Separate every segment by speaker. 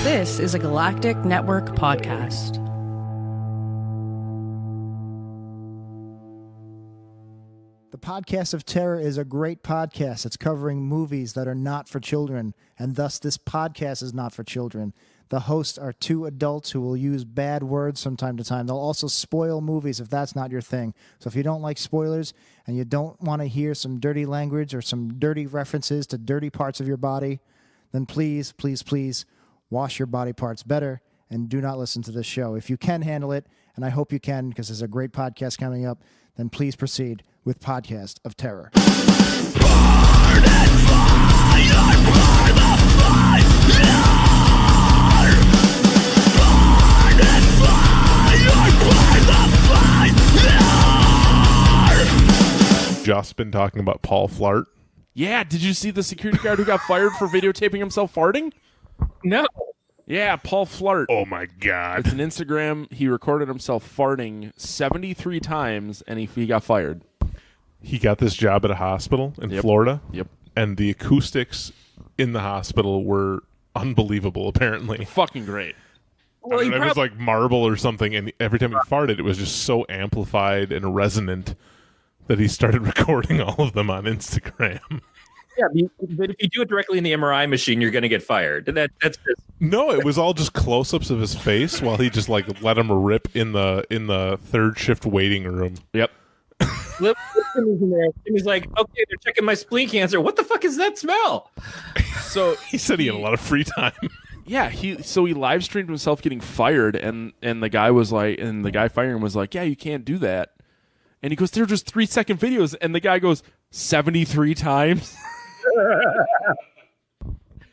Speaker 1: This is a Galactic Network podcast.
Speaker 2: The Podcast of Terror is a great podcast. It's covering movies that are not for children, and thus this podcast is not for children. The hosts are two adults who will use bad words from time to time. They'll also spoil movies if that's not your thing. So if you don't like spoilers and you don't want to hear some dirty language or some dirty references to dirty parts of your body, then please, please, please wash your body parts better and do not listen to this show. If you can handle it, and I hope you can because there's a great podcast coming up, then please proceed with Podcast of Terror.
Speaker 3: Burn and fire, burn the fire. Burn and fire, burn the fire.
Speaker 4: Just been talking about Paul Flart.
Speaker 5: Yeah, did you see the security guard who got fired for videotaping himself farting?
Speaker 6: No.
Speaker 5: Yeah, Paul Flart.
Speaker 4: Oh my God.
Speaker 5: It's an Instagram. He recorded himself farting 73 times, and he got fired.
Speaker 4: He got this job at a hospital in
Speaker 5: Yep.
Speaker 4: Florida.
Speaker 5: Yep.
Speaker 4: And the acoustics in the hospital were unbelievable, apparently.
Speaker 5: Fucking great.
Speaker 6: Well,
Speaker 4: It was like marble or something, and every time he farted, it was just so amplified and resonant that he started recording all of them on Instagram.
Speaker 6: yeah, but if you do it directly in the MRI machine, you're going to get fired. That's just
Speaker 4: No, it was all just close-ups of his face while he just like let him rip in the third shift waiting room.
Speaker 5: Yep.
Speaker 6: He's like, okay, they're checking my spleen cancer. What the fuck is that smell?
Speaker 5: So
Speaker 4: He said he had a lot of free time.
Speaker 5: yeah, he live streamed himself getting fired, and the guy was like, and the guy firing him was like, yeah, you can't do that. And he goes, they're just 3-second videos, and the guy goes 73 times.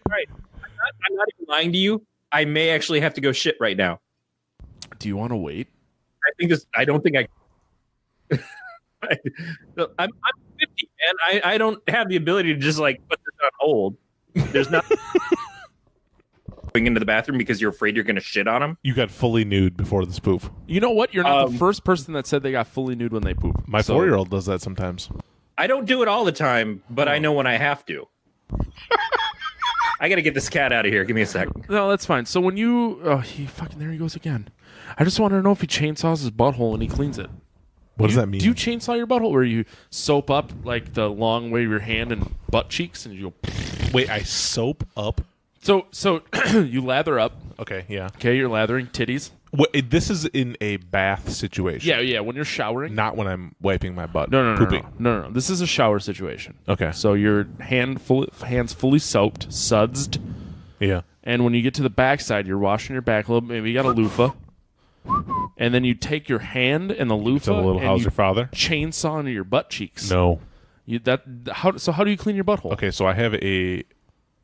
Speaker 6: Right. I'm not even lying to you. I may actually have to go shit right now.
Speaker 5: Do you want to wait?
Speaker 6: I don't think I. I'm 50, man. I don't have the ability to just like put this on hold. There's not going into the bathroom because you're afraid you're going to shit on him.
Speaker 4: You got fully nude before the spoof.
Speaker 5: You know what? You're not the first person that said they got fully nude when they poop.
Speaker 4: My
Speaker 5: So-
Speaker 4: 4-year-old does that sometimes.
Speaker 6: I don't do it all the time, but I know when I have to. I got to get this cat out of here. Give me a second.
Speaker 5: No, that's fine. So when you... Oh, there he goes again. I just wanted to know if he chainsaws his butthole and he cleans it.
Speaker 4: What does that mean?
Speaker 5: Do you chainsaw your butthole where you soap up like the long way of your hand and butt cheeks and you go...
Speaker 4: Wait, I soap up?
Speaker 5: So you lather up.
Speaker 4: Okay, yeah.
Speaker 5: Okay, you're lathering titties.
Speaker 4: This is in a bath situation.
Speaker 5: Yeah, when you're showering.
Speaker 4: Not when I'm wiping my butt.
Speaker 5: No.
Speaker 4: Pooping.
Speaker 5: No. This is a shower situation.
Speaker 4: Okay.
Speaker 5: So your hands fully soaped, sudsed,
Speaker 4: Yeah.
Speaker 5: and when you get to the backside, you're washing your back a little. Maybe you got a loofah, and then you take your hand and the loofah
Speaker 4: So a little
Speaker 5: and
Speaker 4: how's
Speaker 5: you
Speaker 4: your father?
Speaker 5: chainsaw into your butt cheeks.
Speaker 4: No.
Speaker 5: How do you clean your butthole?
Speaker 4: Okay, so I have a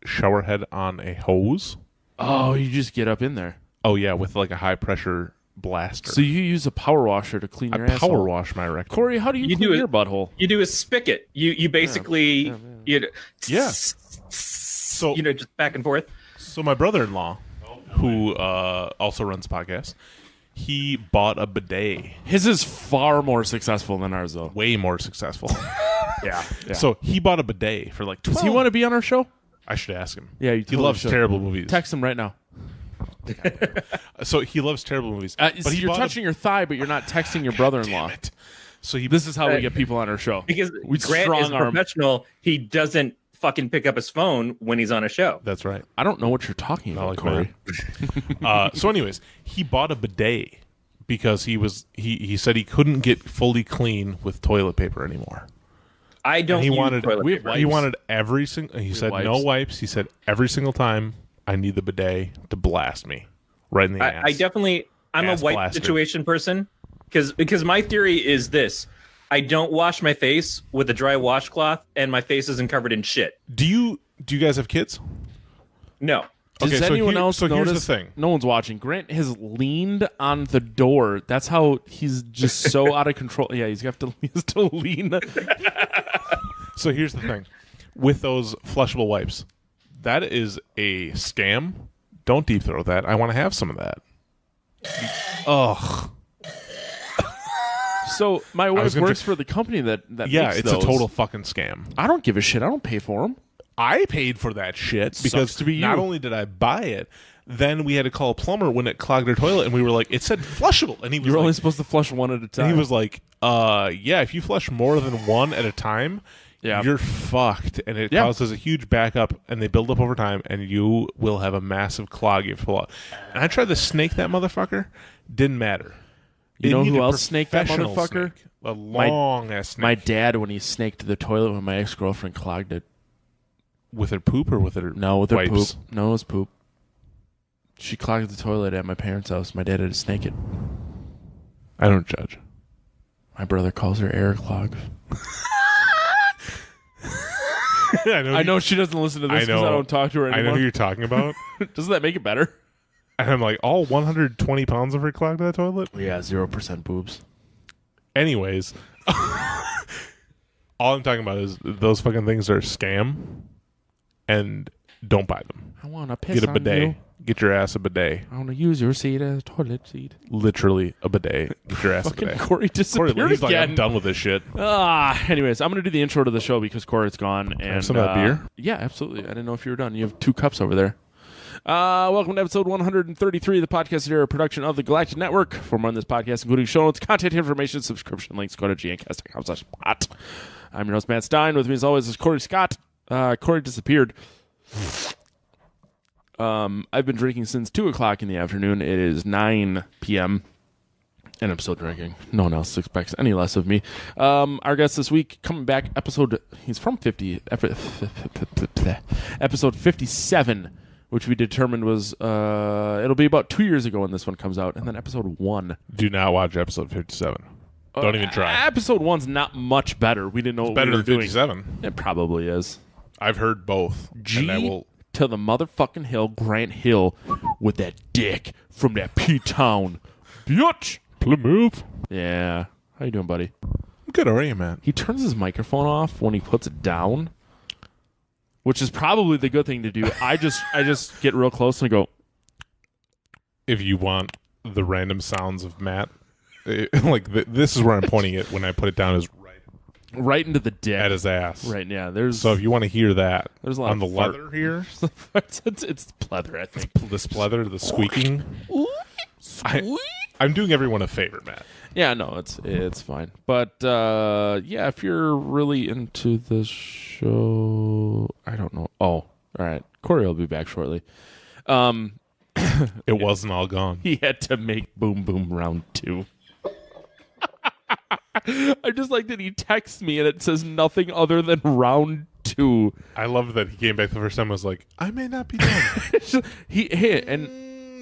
Speaker 4: shower head on a hose.
Speaker 5: Oh, you just get up in there.
Speaker 4: Oh, yeah, with like a high pressure blaster.
Speaker 5: So you use a power washer to clean your
Speaker 4: I
Speaker 5: asshole.
Speaker 4: power wash my rectum.
Speaker 5: Corey, how do you clean your butthole?
Speaker 6: You do a spigot. You basically
Speaker 4: Yeah. So,
Speaker 6: just back and forth.
Speaker 4: so my brother-in-law, who also runs podcasts, he bought a bidet.
Speaker 5: His is far more successful than ours, though.
Speaker 4: Way more successful.
Speaker 5: Yeah.
Speaker 4: So he bought a bidet for like 12.
Speaker 5: Does he want to be on our show?
Speaker 4: I should ask him.
Speaker 5: Yeah, you
Speaker 4: he
Speaker 5: totally
Speaker 4: loves
Speaker 5: should.
Speaker 4: terrible movies.
Speaker 5: Text him right now.
Speaker 4: So he loves terrible movies.
Speaker 5: But
Speaker 4: he
Speaker 5: you're
Speaker 4: bought
Speaker 5: touching your thigh, but you're not texting your brother-in-law.
Speaker 4: Damn it. So he
Speaker 5: This is how we get people on our show.
Speaker 6: Because
Speaker 5: we
Speaker 6: Grant is a
Speaker 5: strong arm.
Speaker 6: professional. He doesn't fucking pick up his phone when he's on a show.
Speaker 4: That's right.
Speaker 5: I don't know what you're talking about,
Speaker 4: like
Speaker 5: Corey.
Speaker 4: So anyways, he bought a bidet because he said he couldn't get fully clean with toilet paper anymore.
Speaker 6: I don't.
Speaker 4: And he
Speaker 6: use
Speaker 4: wanted
Speaker 6: toilet
Speaker 5: we have
Speaker 6: paper.
Speaker 4: he wanted every single. He said no
Speaker 5: wipes.
Speaker 4: wipes. He said every single time I need the bidet to blast me right in the ass.
Speaker 6: I definitely. I'm a
Speaker 4: Ass
Speaker 6: wipe
Speaker 4: blaster.
Speaker 6: situation person because my theory is this: I don't wash my face with a dry washcloth, and my face isn't covered in shit.
Speaker 4: Do you guys have kids?
Speaker 6: No.
Speaker 5: Does
Speaker 4: Okay, so
Speaker 5: anyone else
Speaker 4: so here's
Speaker 5: notice?
Speaker 4: the thing.
Speaker 5: No one's watching. Grant has leaned on the door. That's how he's just so out of control. Yeah, he has to lean.
Speaker 4: So here's the thing. With those flushable wipes, that is a scam. Don't deep throat that. I want to have some of that. Ugh.
Speaker 5: So my wife
Speaker 4: gonna
Speaker 5: works for the company that
Speaker 4: Yeah,
Speaker 5: makes
Speaker 4: it's
Speaker 5: those.
Speaker 4: a total fucking scam.
Speaker 5: I don't give a shit. I don't pay for them.
Speaker 4: I paid for that shit because
Speaker 5: to be
Speaker 4: not
Speaker 5: you.
Speaker 4: only did I buy it, Then we had to call a plumber when it clogged our toilet, and we were like, it said flushable, and he was
Speaker 5: You're
Speaker 4: like,
Speaker 5: only supposed to flush one at a time.
Speaker 4: and he was like, yeah, if you flush more than one at a time, you're fucked, and it causes a huge backup, and they build up over time, and you will have a massive clog you have to pull out. And I tried to snake that motherfucker, didn't matter.
Speaker 5: You know
Speaker 4: It
Speaker 5: who
Speaker 4: needed
Speaker 5: else snaked that
Speaker 4: professional
Speaker 5: motherfucker?
Speaker 4: snake. A long ass snake.
Speaker 5: My dad, when he snaked the toilet when my ex-girlfriend clogged it.
Speaker 4: With her poop or with her
Speaker 5: No, with her
Speaker 4: wipes?
Speaker 5: poop. No, it was poop. She clogged the toilet at my parents' house. My dad had to snake it.
Speaker 4: I don't judge.
Speaker 5: My brother calls her air clog. I know she doesn't listen to this because I don't talk to her anymore.
Speaker 4: I know who you're talking about.
Speaker 5: Doesn't that make it better?
Speaker 4: And I'm like, all 120 pounds of her clogged that toilet?
Speaker 5: Yeah, 0% boobs.
Speaker 4: Anyways, all I'm talking about is those fucking things are a scam, and don't buy them.
Speaker 5: I want to piss
Speaker 4: Get a
Speaker 5: on
Speaker 4: bidet.
Speaker 5: you.
Speaker 4: Get your ass a bidet.
Speaker 5: I want to use your seat as a toilet seat.
Speaker 4: Literally a bidet. Get your ass a
Speaker 5: Fucking
Speaker 4: bidet.
Speaker 5: Corey disappeared
Speaker 4: He's like,
Speaker 5: again.
Speaker 4: I'm done with this shit.
Speaker 5: Anyways, I'm going to do the intro to the show because Corey's gone. And
Speaker 4: have some of that beer?
Speaker 5: Yeah, absolutely. I didn't know if you were done. You have 2 cups over there. Welcome to episode 133 of the Podcast Era production of the Galactic Network. For more on this podcast, including show notes, content information, subscription links, go to gncast.com/PoT. I'm your host, Matt Stein. With me, as always, is Corey Scott. Corey disappeared. I've been drinking since 2 o'clock in the afternoon. It is 9 p.m., and I'm still drinking. No one else expects any less of me. Our guest this week, coming back, he's from episode 57, which we determined was, it'll be about 2 years ago when this one comes out, and then episode 1.
Speaker 4: Do not watch episode 57. Don't even try.
Speaker 5: Episode 1's not much better. We didn't know what
Speaker 4: Better
Speaker 5: we were
Speaker 4: than
Speaker 5: doing.
Speaker 4: 57.
Speaker 5: It probably is.
Speaker 4: I've heard both. And I will.
Speaker 5: To the motherfucking hill, Grant Hill, with that dick from that P-Town. Bitch!
Speaker 4: Plymouth.
Speaker 5: Yeah. How you doing, buddy?
Speaker 4: Good, how are you, man?
Speaker 5: He turns his microphone off when he puts it down, which is probably the good thing to do. I just get real close and I go,
Speaker 4: If you want the random sounds of Matt, this is where I'm pointing it when I put it down is
Speaker 5: right into the dick.
Speaker 4: at his ass.
Speaker 5: Right, yeah. There's
Speaker 4: So if you want to hear that
Speaker 5: There's a lot
Speaker 4: on the
Speaker 5: of fart.
Speaker 4: leather here,
Speaker 5: it's pleather, I think.
Speaker 4: the splether, the squeaking, I'm doing everyone a favor, Matt.
Speaker 5: Yeah, no, it's fine. But yeah, if you're really into the show, I don't know. Oh, all right. Corey will be back shortly.
Speaker 4: It wasn't all gone.
Speaker 5: He had to make Boom Boom Round 2. I just like that he texts me and it says nothing other than Round 2.
Speaker 4: I love that he came back the first time and was like, I may not be done.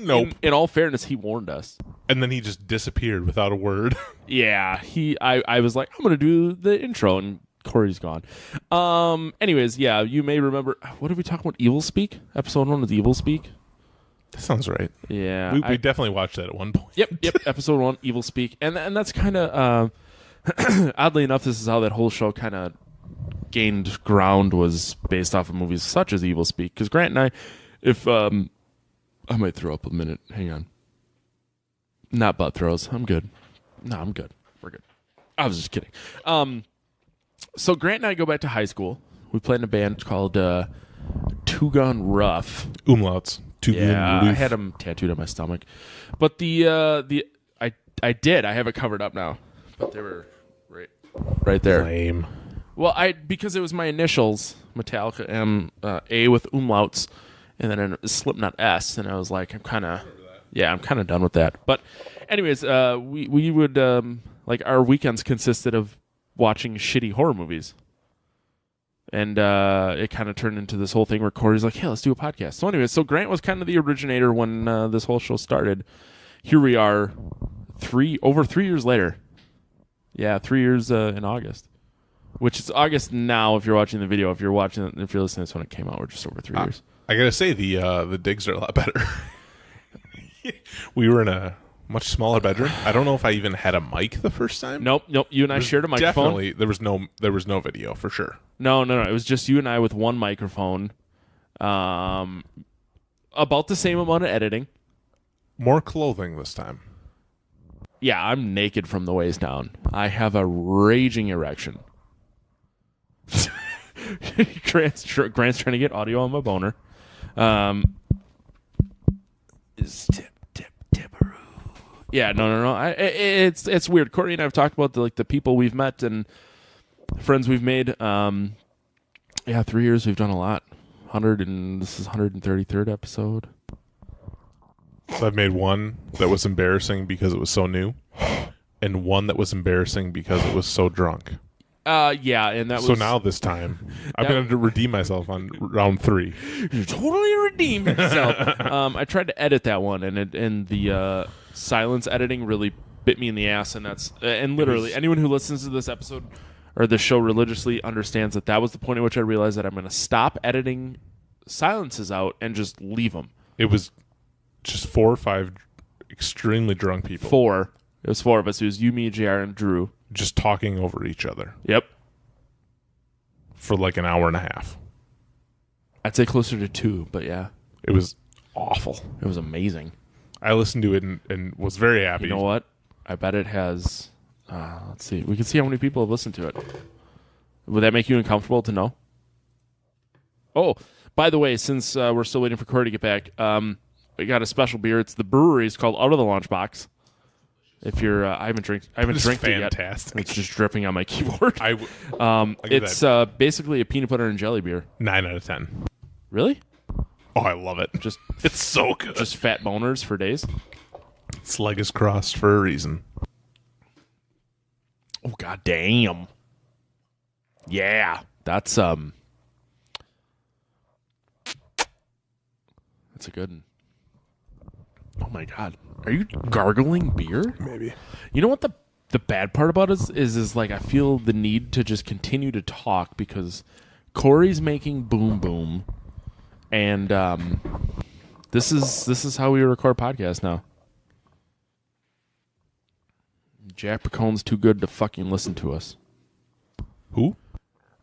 Speaker 4: Nope.
Speaker 5: In all fairness, he warned us.
Speaker 4: And then he just disappeared without a word.
Speaker 5: Yeah, I was like, I'm gonna do the intro, and Corey's gone. Anyways, yeah, you may remember. What did we talk about? Evil Speak. Episode 1 was Evil Speak.
Speaker 4: That sounds right.
Speaker 5: Yeah,
Speaker 4: We definitely watched that at one point.
Speaker 5: Yep. Episode 1, Evil Speak, and that's kind of oddly enough, this is how that whole show kind of gained ground, was based off of movies such as Evil Speak. Because Grant and I, if I might throw up a minute. Hang on. Not butt throws. I'm good. No, I'm good. We're good. I was just kidding. So Grant and I go back to high school. We played in a band called Two Gun Rough.
Speaker 4: Umlauts.
Speaker 5: Yeah, I had them tattooed on my stomach. But I did. I have it covered up now. But they were right there.
Speaker 4: Lame.
Speaker 5: Well, because it was my initials, Metallica M, A with umlauts, and then a Slipknot S, and I was like, I'm kind of done with that. But anyways, we would like our weekends consisted of watching shitty horror movies. And it kind of turned into this whole thing where Corey's like, hey, let's do a podcast. So anyways, so Grant was kind of the originator when this whole show started. Here we are over 3 years later. Yeah, 3 years in August. Which is August now if you're watching the video. If you're listening to this when it came out, we're just over 3 years.
Speaker 4: I gotta say, the digs are a lot better. We were in a much smaller bedroom. I don't know if I even had a mic the first time.
Speaker 5: Nope. You and I shared a microphone.
Speaker 4: Definitely, there was no video for sure.
Speaker 5: No. It was just you and I with one microphone. About the same amount of editing.
Speaker 4: More clothing this time.
Speaker 5: Yeah, I'm naked from the waist down. I have a raging erection. Grant's trying to get audio on my boner. is Tipperoo. Yeah, no. It's weird. Courtney and I have talked about the people we've met and friends we've made. 3 years we've done a lot. This is 133rd episode.
Speaker 4: So I've made one that was embarrassing because it was so new, and one that was embarrassing because it was so drunk.
Speaker 5: And that was...
Speaker 4: So now this time, I'm going to redeem myself on round 3.
Speaker 5: You totally redeemed yourself. I tried to edit that one, and the silence editing really bit me in the ass, and literally anyone who listens to this episode or the show religiously understands that was the point at which I realized that I'm going to stop editing silences out and just leave them.
Speaker 4: It was just 4 or 5 extremely drunk people.
Speaker 5: 4. It was 4 of us. It was you, me, JR, and Drew.
Speaker 4: Just talking over each other.
Speaker 5: Yep.
Speaker 4: For like an hour and a half.
Speaker 5: I'd say closer to 2, but yeah.
Speaker 4: It was awful.
Speaker 5: It was amazing.
Speaker 4: I listened to it and was very happy.
Speaker 5: You know what? I bet it has... let's see. We can see how many people have listened to it. Would that make you uncomfortable to know? Oh, by the way, since we're still waiting for Corey to get back, we got a special beer. It's the brewery. It's called Out of the Lunchbox. If you're, I haven't drank it yet. It's just dripping on my keyboard. It's basically a peanut butter and jelly beer.
Speaker 4: 9 out of 10.
Speaker 5: Really?
Speaker 4: Oh, I love it. It's so good.
Speaker 5: Just fat boners for days.
Speaker 4: Its leg is crossed for a reason.
Speaker 5: Oh, god damn. Yeah. That's a good one. Oh my god. Are you gargling beer?
Speaker 4: Maybe.
Speaker 5: You know what the bad part about it is like I feel the need to just continue to talk because Corey's making boom boom. And this is how we record podcasts now. Jack Picone's too good to fucking listen to us.
Speaker 4: Who?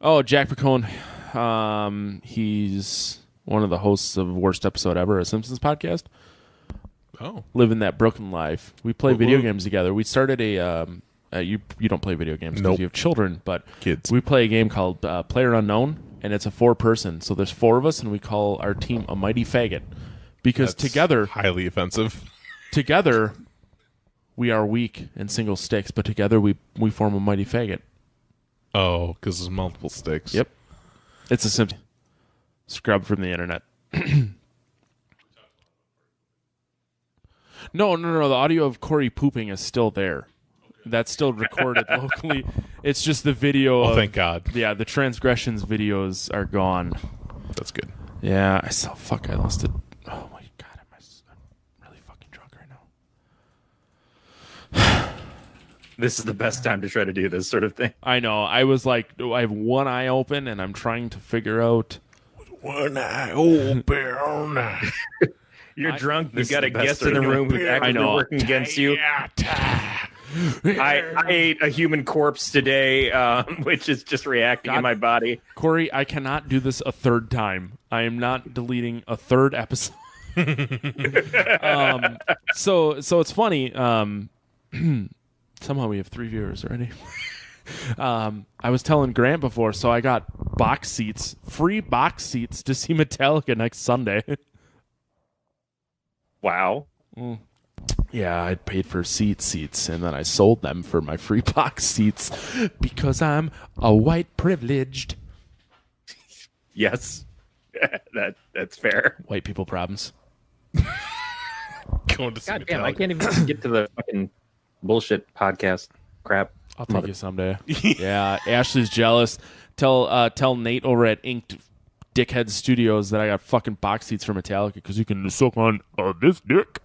Speaker 5: Oh, Jack Picone. He's one of the hosts of Worst Episode Ever, a Simpsons podcast.
Speaker 4: Oh.
Speaker 5: Living that Brooklyn life. We play video games together. We started you don't play video games because you have children, but
Speaker 4: kids.
Speaker 5: We play a game called Player Unknown, and it's a 4-person. So there's 4 of us, and we call our team a mighty faggot. Because together...
Speaker 4: highly offensive.
Speaker 5: Together, we are weak and single sticks, but together we form a mighty faggot.
Speaker 4: Oh, because there's multiple sticks.
Speaker 5: Yep. It's a simple scrub from the internet. No. The audio of Corey pooping is still there. That's still recorded locally. It's just the video.
Speaker 4: Oh, thank God.
Speaker 5: Yeah, the transgressions videos are gone.
Speaker 4: That's good.
Speaker 5: Yeah, I lost it. Oh my God, I'm really fucking drunk right now.
Speaker 6: This is the best time to try to do this sort of thing.
Speaker 5: I know. I was like, I have one eye open, and I'm trying to figure out.
Speaker 4: One eye open.
Speaker 6: You're drunk. You've got a guest in the room who's actively working against you. I ate a human corpse today, which is just reacting in my body.
Speaker 5: Corey, I cannot do this a 3rd time. I am not deleting a 3rd episode. So it's funny. Somehow we have 3 viewers already. I was telling Grant before, so I got free box seats to see Metallica next Sunday.
Speaker 6: Wow.
Speaker 5: Yeah, I paid for seats, and then I sold them for my free box seats because I'm a white privileged.
Speaker 6: Yes, that's fair.
Speaker 5: White people problems.
Speaker 4: Going to see
Speaker 6: God damn, I can't even get to the fucking bullshit podcast crap.
Speaker 5: I'll take you someday. Yeah, Ashley's jealous. Tell Nate over at Inked Dickhead Studios that I got fucking box seats for Metallica because you can suck on this dick.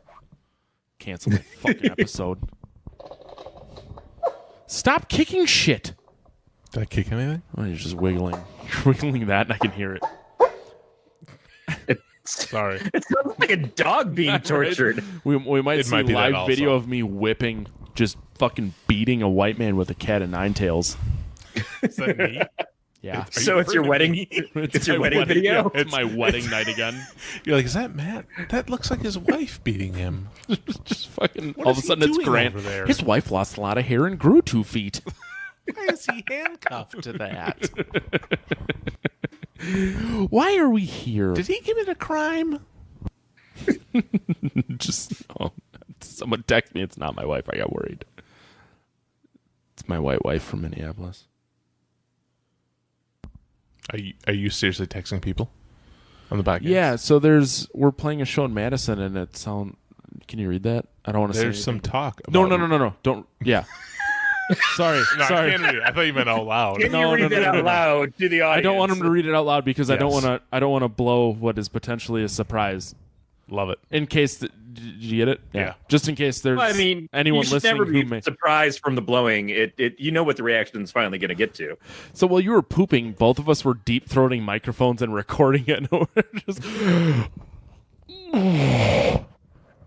Speaker 5: Cancel the fucking episode. Stop kicking shit.
Speaker 4: Did I kick anything?
Speaker 5: Oh, you're just wiggling. You're wiggling that, and I can hear it.
Speaker 4: Sorry.
Speaker 6: It sounds like a dog being tortured.
Speaker 5: We might see a
Speaker 4: be
Speaker 5: live video of me whipping, just fucking beating a white man with a cat of 9 tails.
Speaker 4: Is that me?
Speaker 5: Yeah.
Speaker 6: So it's your wedding. It's your wedding video.
Speaker 5: It's my wedding night again.
Speaker 4: You're like, is that Matt? That looks like his wife beating him.
Speaker 5: Just fucking.
Speaker 4: What
Speaker 5: all of a
Speaker 4: is he
Speaker 5: sudden, it's
Speaker 4: doing
Speaker 5: Grant.
Speaker 4: over there?
Speaker 5: His wife lost a lot of hair and grew 2 feet.
Speaker 4: Why is he handcuffed to that?
Speaker 5: Why are we here?
Speaker 4: Did he commit a crime?
Speaker 5: Someone text me. It's not my wife. I got worried. It's my white wife from Minneapolis.
Speaker 4: Are you seriously texting people on the back end?
Speaker 5: Yeah. So we're playing a show in Madison, and it sound. Can you read that? I don't want to say.
Speaker 4: There's some talk.
Speaker 5: No. Don't. Yeah. Sorry.
Speaker 4: No,
Speaker 5: Sorry.
Speaker 4: I can't read it. I thought you meant out loud.
Speaker 6: Can you read it out loud to the audience?
Speaker 5: I don't want him to read it out loud because I don't
Speaker 4: Yes.
Speaker 5: want to blow what is potentially a surprise.
Speaker 4: Love it.
Speaker 5: In case did you get it?
Speaker 4: Yeah.
Speaker 5: Just in case there's
Speaker 6: Well, I mean,
Speaker 5: anyone
Speaker 6: you should
Speaker 5: listening
Speaker 6: never
Speaker 5: who
Speaker 6: be
Speaker 5: may.
Speaker 6: surprised from the blowing. You know what the reaction's finally going to get to.
Speaker 5: So while you were pooping, both of us were deep throating microphones and recording it. And we're just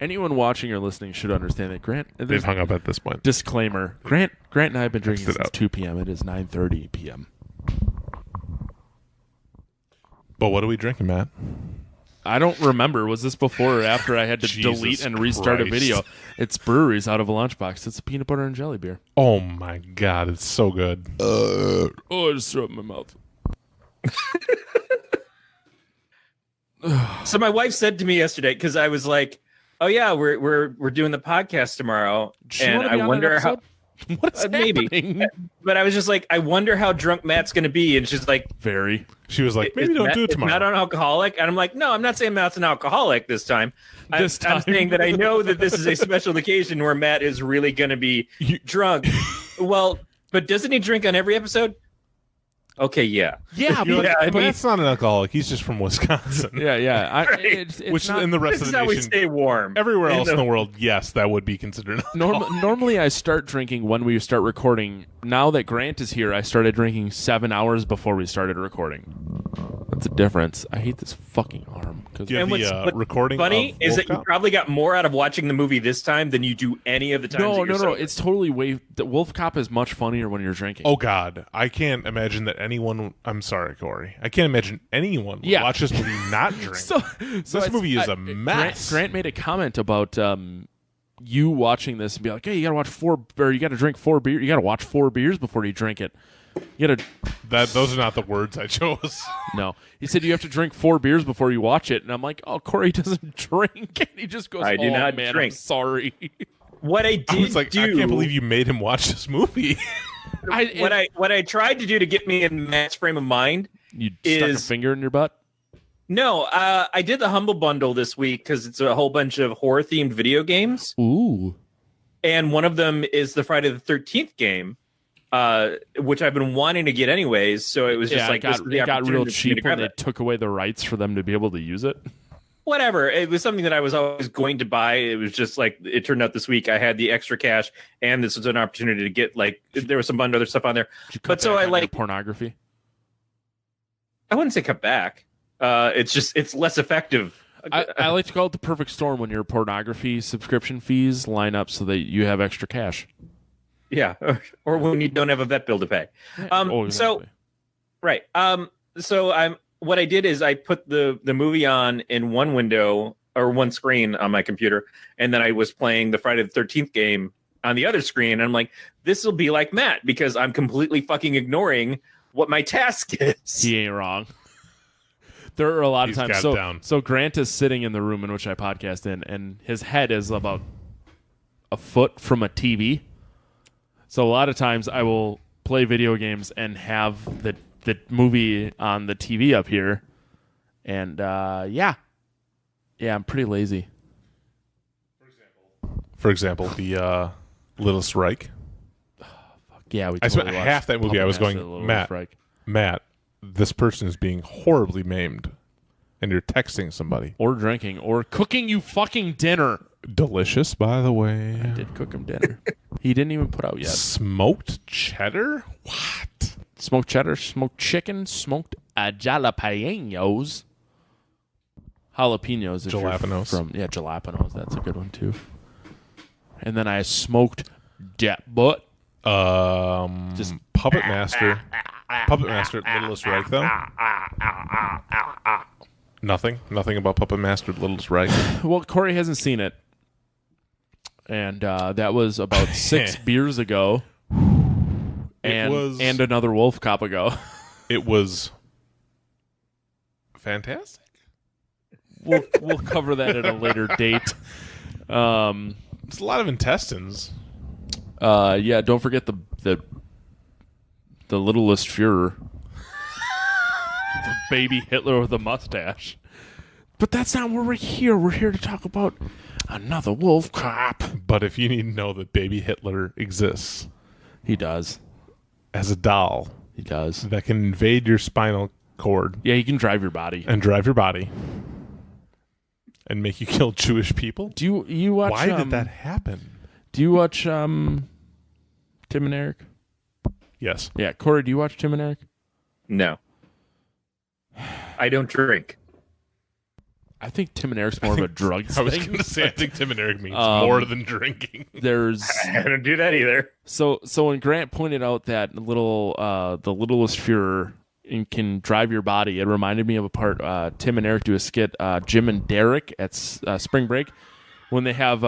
Speaker 5: anyone watching or listening should understand that Grant.
Speaker 4: They've hung up at this point.
Speaker 5: Disclaimer: Grant and I have been drinking
Speaker 4: Text it
Speaker 5: since
Speaker 4: out.
Speaker 5: 2 p.m. It is 9:30 p.m.
Speaker 4: But what are we drinking, Matt?
Speaker 5: I don't remember. Was this before or after I had to
Speaker 4: Jesus
Speaker 5: delete and restart a
Speaker 4: Christ.
Speaker 5: video? It's Breweries out of a lunchbox. It's a peanut butter and jelly beer.
Speaker 4: Oh my God, it's so good.
Speaker 5: Oh, I just threw it in my mouth.
Speaker 6: So my wife said to me yesterday, because I was like, "Oh yeah, we're doing the podcast tomorrow,"
Speaker 5: Does she
Speaker 6: and
Speaker 5: wanna be
Speaker 6: I
Speaker 5: on that
Speaker 6: wonder how.
Speaker 5: episode? What's
Speaker 6: Maybe.
Speaker 5: happening?
Speaker 6: But I was just like, I wonder how drunk Matt's going to be, and she's like,
Speaker 5: Very.
Speaker 4: She was like, maybe
Speaker 6: "Is
Speaker 4: don't
Speaker 6: Matt-
Speaker 4: do it
Speaker 6: is
Speaker 4: tomorrow.
Speaker 6: Matt an alcoholic?" And I'm like, "No, I'm not saying Matt's an alcoholic this time. I'm
Speaker 5: time.
Speaker 6: saying that I know that this is a special occasion where Matt is really going to be drunk." Well, but doesn't he drink on every episode? Okay, yeah.
Speaker 5: Yeah,
Speaker 4: You're
Speaker 5: but,
Speaker 4: like,
Speaker 6: I
Speaker 4: but
Speaker 6: mean-
Speaker 4: it's not an alcoholic. He's just from Wisconsin.
Speaker 5: yeah. It's
Speaker 4: Which
Speaker 5: not,
Speaker 4: in the rest
Speaker 6: This
Speaker 4: of
Speaker 6: is
Speaker 4: the
Speaker 6: how we
Speaker 4: nation,
Speaker 6: stay warm.
Speaker 4: everywhere
Speaker 6: In
Speaker 4: else in the world, yes, that would be considered an alcohol.
Speaker 5: normally I start drinking when we start recording. Now that Grant is here, I started drinking 7 hours before we started recording. That's a difference. I hate this fucking arm.
Speaker 4: Do you have
Speaker 6: And what's
Speaker 4: the recording
Speaker 6: funny
Speaker 4: of
Speaker 6: is that you
Speaker 4: Wolfcop?
Speaker 6: probably got more out of watching the movie this time than you do any of the times.
Speaker 5: No.
Speaker 6: that you're sober.
Speaker 5: It's totally way. The Wolf Cop is much funnier when you're drinking.
Speaker 4: Oh God, I can't imagine that anyone. I'm sorry, Corey. I can't imagine anyone would watch this movie not drink.
Speaker 5: So
Speaker 4: This movie is a mess.
Speaker 5: Grant made a comment about you watching this and be like, "Hey, you got to drink 4 beers. You got to watch 4 beers before you drink it. You got to."
Speaker 4: Those are not the words I chose.
Speaker 5: No, he said you have to drink 4 beers before you watch it, and I'm like, "Oh, Corey doesn't drink," and he just goes,
Speaker 6: I do
Speaker 5: "Oh,
Speaker 6: not
Speaker 5: man,
Speaker 6: drink."
Speaker 5: I'm sorry."
Speaker 6: What I did
Speaker 4: I was like,
Speaker 6: do,
Speaker 4: I can't believe you made him watch this movie.
Speaker 6: what I tried to do to get me in Matt's frame of mind.
Speaker 5: You stuck a finger in your butt.
Speaker 6: No, I did the Humble Bundle this week because it's a whole bunch of horror themed video games,
Speaker 5: Ooh,
Speaker 6: and one of them is the Friday the 13th game, which I've been wanting to get anyways. So it was just like this is the
Speaker 5: it got real
Speaker 6: opportunity for me to
Speaker 5: cheap when
Speaker 6: grab
Speaker 5: they
Speaker 6: it.
Speaker 5: took away the rights for them to be able to use it.
Speaker 6: Whatever. It was something that I was always going to buy. It was just like it turned out this week I had the extra cash, and this was an opportunity to get like there was some bunch of other stuff on there.
Speaker 5: Did you cut
Speaker 6: But so
Speaker 5: back
Speaker 6: I
Speaker 5: on
Speaker 6: like
Speaker 5: your pornography.
Speaker 6: I wouldn't say cut back. It's less effective.
Speaker 5: I like to call it the perfect storm when your pornography subscription fees line up so that you have extra cash.
Speaker 6: Yeah, or when you don't have a vet bill to pay.
Speaker 5: Oh,
Speaker 6: So
Speaker 5: exactly.
Speaker 6: right. So what I did is I put the movie on in one window or one screen on my computer, and then I was playing the Friday the 13th game on the other screen. And I'm like, this will be like Matt because I'm completely fucking ignoring what my task is.
Speaker 5: He ain't wrong. There are a lot
Speaker 4: He's
Speaker 5: of times.
Speaker 4: got it down.
Speaker 5: So Grant is sitting in the room in which I podcast in, and his head is about a foot from a TV. So a lot of times I will play video games and have the movie on the TV up here. And yeah, I'm pretty lazy.
Speaker 4: For example, the Littlest Reich.
Speaker 5: Yeah, we
Speaker 4: I spent
Speaker 5: totally watched
Speaker 4: half that movie.
Speaker 5: Puppet
Speaker 4: I was
Speaker 5: Master,
Speaker 4: going,
Speaker 5: Little
Speaker 4: Matt,
Speaker 5: Reich.
Speaker 4: Matt, this person is being horribly maimed, and you're texting somebody.
Speaker 5: Or drinking, or cooking you fucking dinner.
Speaker 4: Delicious, by the way.
Speaker 5: I did cook him dinner. He didn't even put out yet.
Speaker 4: Smoked cheddar? What?
Speaker 5: Smoked cheddar, smoked chicken, smoked jalapenos. Jalapenos. If you're
Speaker 4: Jalapenos.
Speaker 5: Jalapenos. That's a good one, too. And then I smoked dat butt.
Speaker 4: Just Puppet Master. Puppet Master at Littlest Reich, though? Nothing about Puppet Master at Littlest Reich.
Speaker 5: Well, Corey hasn't seen it. And that was about 6 beers ago. And Another Wolfcop ago.
Speaker 4: It was fantastic.
Speaker 5: we'll cover that at a later date.
Speaker 4: It's a lot of intestines.
Speaker 5: Yeah, don't forget the littlest Führer. The baby Hitler with a mustache. But that's not where we're here. We're here to talk about Another Wolfcop.
Speaker 4: But if you need to know that baby Hitler exists.
Speaker 5: He does.
Speaker 4: As a doll.
Speaker 5: He does.
Speaker 4: That can invade your spinal cord.
Speaker 5: Yeah, he can drive your body.
Speaker 4: And drive your body. And make you kill Jewish people.
Speaker 5: Do you watch...
Speaker 4: Why did that happen?
Speaker 5: Do you watch Tim and Eric?
Speaker 4: Yes.
Speaker 5: Yeah, Corey, do you watch Tim and Eric?
Speaker 6: No. I don't drink.
Speaker 5: I think Tim and Eric's more of a drug thing.
Speaker 4: I was going to say, I think Tim and Eric means more than drinking.
Speaker 6: I don't do that either.
Speaker 5: So when Grant pointed out that the littlest Führer can drive your body, it reminded me of a part Tim and Eric do a skit, Jim and Derek at Spring Break, when they have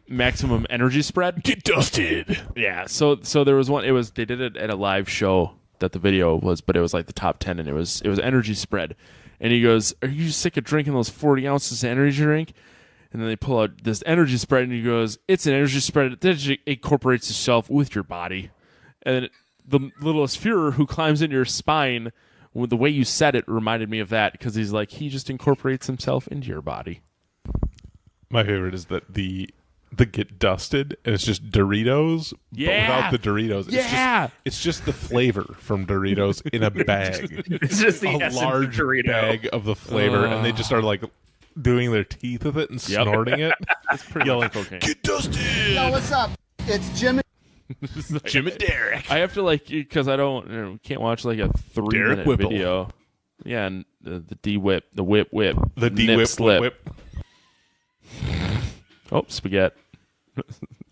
Speaker 5: maximum energy spread.
Speaker 4: Get dusted.
Speaker 5: Yeah. So there was one. They did it at a live show that the video was, but it was like the top 10, and it was energy spread. And he goes, "Are you sick of drinking those 40 ounces of energy drink?" And then they pull out this energy spread, and he goes, "It's an energy spread that incorporates itself with your body." And the littlest Führer who climbs into your spine, with the way you said it, reminded me of that, because he's like, he just incorporates himself into your body.
Speaker 4: My favorite is that the get dusted, and it's just Doritos, but without the Doritos. It's just the flavor from Doritos in a bag.
Speaker 6: It's just the
Speaker 4: a large
Speaker 6: Dorito
Speaker 4: bag of the flavor, and they just are like doing their teeth with it and snorting it.
Speaker 5: It's pretty
Speaker 4: yelling,
Speaker 5: much cocaine.
Speaker 4: "Get dusted!"
Speaker 7: Yo, what's up? It's Jim.
Speaker 4: Jim and Derek.
Speaker 5: I have to because I can't watch like a 3-minute
Speaker 4: Whipple.
Speaker 5: video. Yeah, and the D-whip, the whip,
Speaker 4: The D
Speaker 5: nip
Speaker 4: whip,
Speaker 5: slip.
Speaker 4: whip.
Speaker 5: Oh, spaghetti.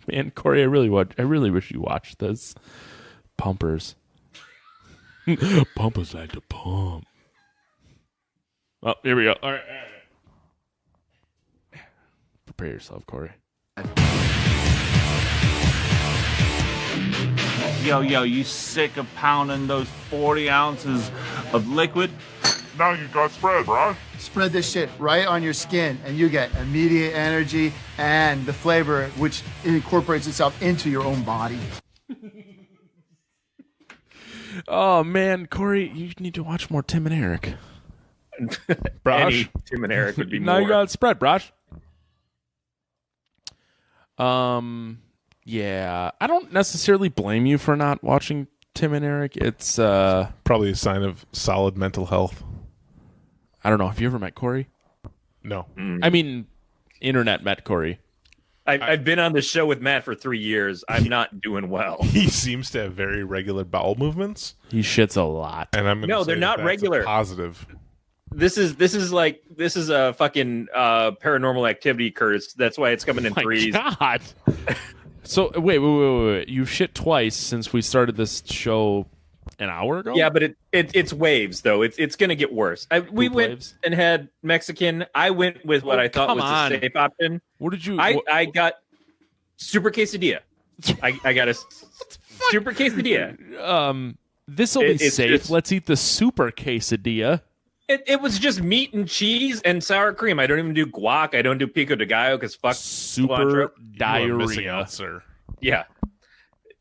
Speaker 5: Man, Corey, I really wish you watched this. Pumpers. Pumpers like to pump. Oh, here we go. All right. Prepare yourself, Corey.
Speaker 8: Yo, you sick of pounding those 40 ounces of liquid?
Speaker 3: Now you got spread, bro.
Speaker 7: Spread this shit right on your skin, and you get immediate energy and the flavor, which incorporates itself into your own body.
Speaker 5: Oh, man, Corey, you need to watch more Tim and Eric.
Speaker 6: Any Tim and Eric would be
Speaker 5: now
Speaker 6: more.
Speaker 5: you got it spread, Brosh. Yeah, I don't necessarily blame you for not watching Tim and Eric. It's
Speaker 4: Probably a sign of solid mental health.
Speaker 5: I don't know. Have you ever met Corey?
Speaker 4: No.
Speaker 5: I mean, internet met Corey.
Speaker 6: I've been on the show with Matt for 3 years. I'm not doing well.
Speaker 4: He seems to have very regular bowel movements.
Speaker 5: He shits a lot.
Speaker 4: And I'm gonna
Speaker 6: No,
Speaker 4: say
Speaker 6: they're not
Speaker 4: that's
Speaker 6: regular.
Speaker 4: Positive.
Speaker 6: This is a fucking paranormal activity curse. That's why it's coming in threes.
Speaker 5: God. So wait. You shit twice since we started this show an hour ago?
Speaker 6: Yeah, but it's waves though. It's gonna get worse. We went
Speaker 5: waves?
Speaker 6: and had Mexican. I went with what I thought was a safe option.
Speaker 5: What did you?
Speaker 6: I got super quesadilla. I got a super quesadilla.
Speaker 5: This will be
Speaker 6: It's
Speaker 5: safe.
Speaker 6: just-
Speaker 5: Let's eat the super quesadilla.
Speaker 6: It was just meat and cheese and sour cream. I don't even do guac. I don't do pico de gallo because fuck
Speaker 5: Super
Speaker 6: cilantro.
Speaker 4: You are missing
Speaker 5: diarrhea.
Speaker 4: out, sir.
Speaker 6: Yeah.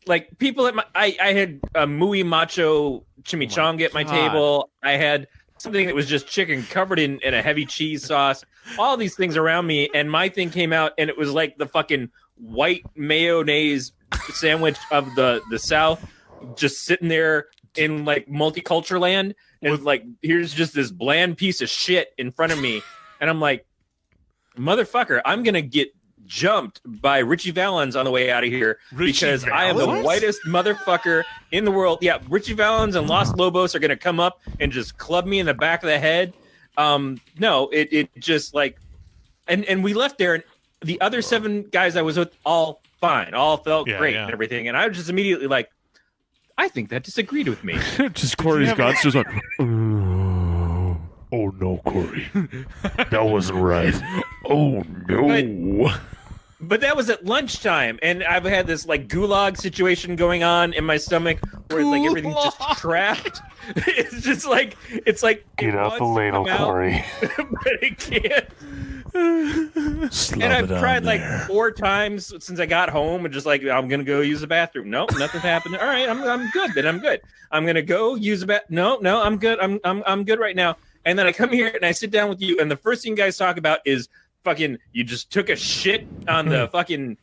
Speaker 6: Like people at I had a muy macho chimichanga at my
Speaker 5: God.
Speaker 6: table. I had something that was just chicken covered in a heavy cheese sauce. All these things around me, and my thing came out, and it was like the fucking white mayonnaise sandwich of the South, just sitting there in like multicultural land, and like here's just this bland piece of shit in front of me, and I'm like, motherfucker, I'm gonna get jumped by Richie Valens on the way out of here because I am the whitest motherfucker in the world. Yeah, Richie Valens and Los Lobos are gonna come up and just club me in the back of the head. No, it just like, and we left there, and the other 7 guys I was with all fine, all felt great and everything, and I was just immediately like, I think that disagreed with me.
Speaker 5: Just Corey's guts just like,
Speaker 3: Oh no, Corey. That wasn't right. Oh no.
Speaker 6: But that was at lunchtime, and I've had this like gulag situation going on in my stomach where it's like everything's just trapped. It's like
Speaker 9: Get out the ladle, Corey.
Speaker 6: But it can't. And I've tried like 4 times since I got home, and just like I'm gonna go use the bathroom. Nope, nothing's happened. All right, I'm good. Then I'm good. I'm gonna go use the No, I'm good. I'm good right now. And then I come here and I sit down with you, and the first thing you guys talk about is fucking you just took a shit on the fucking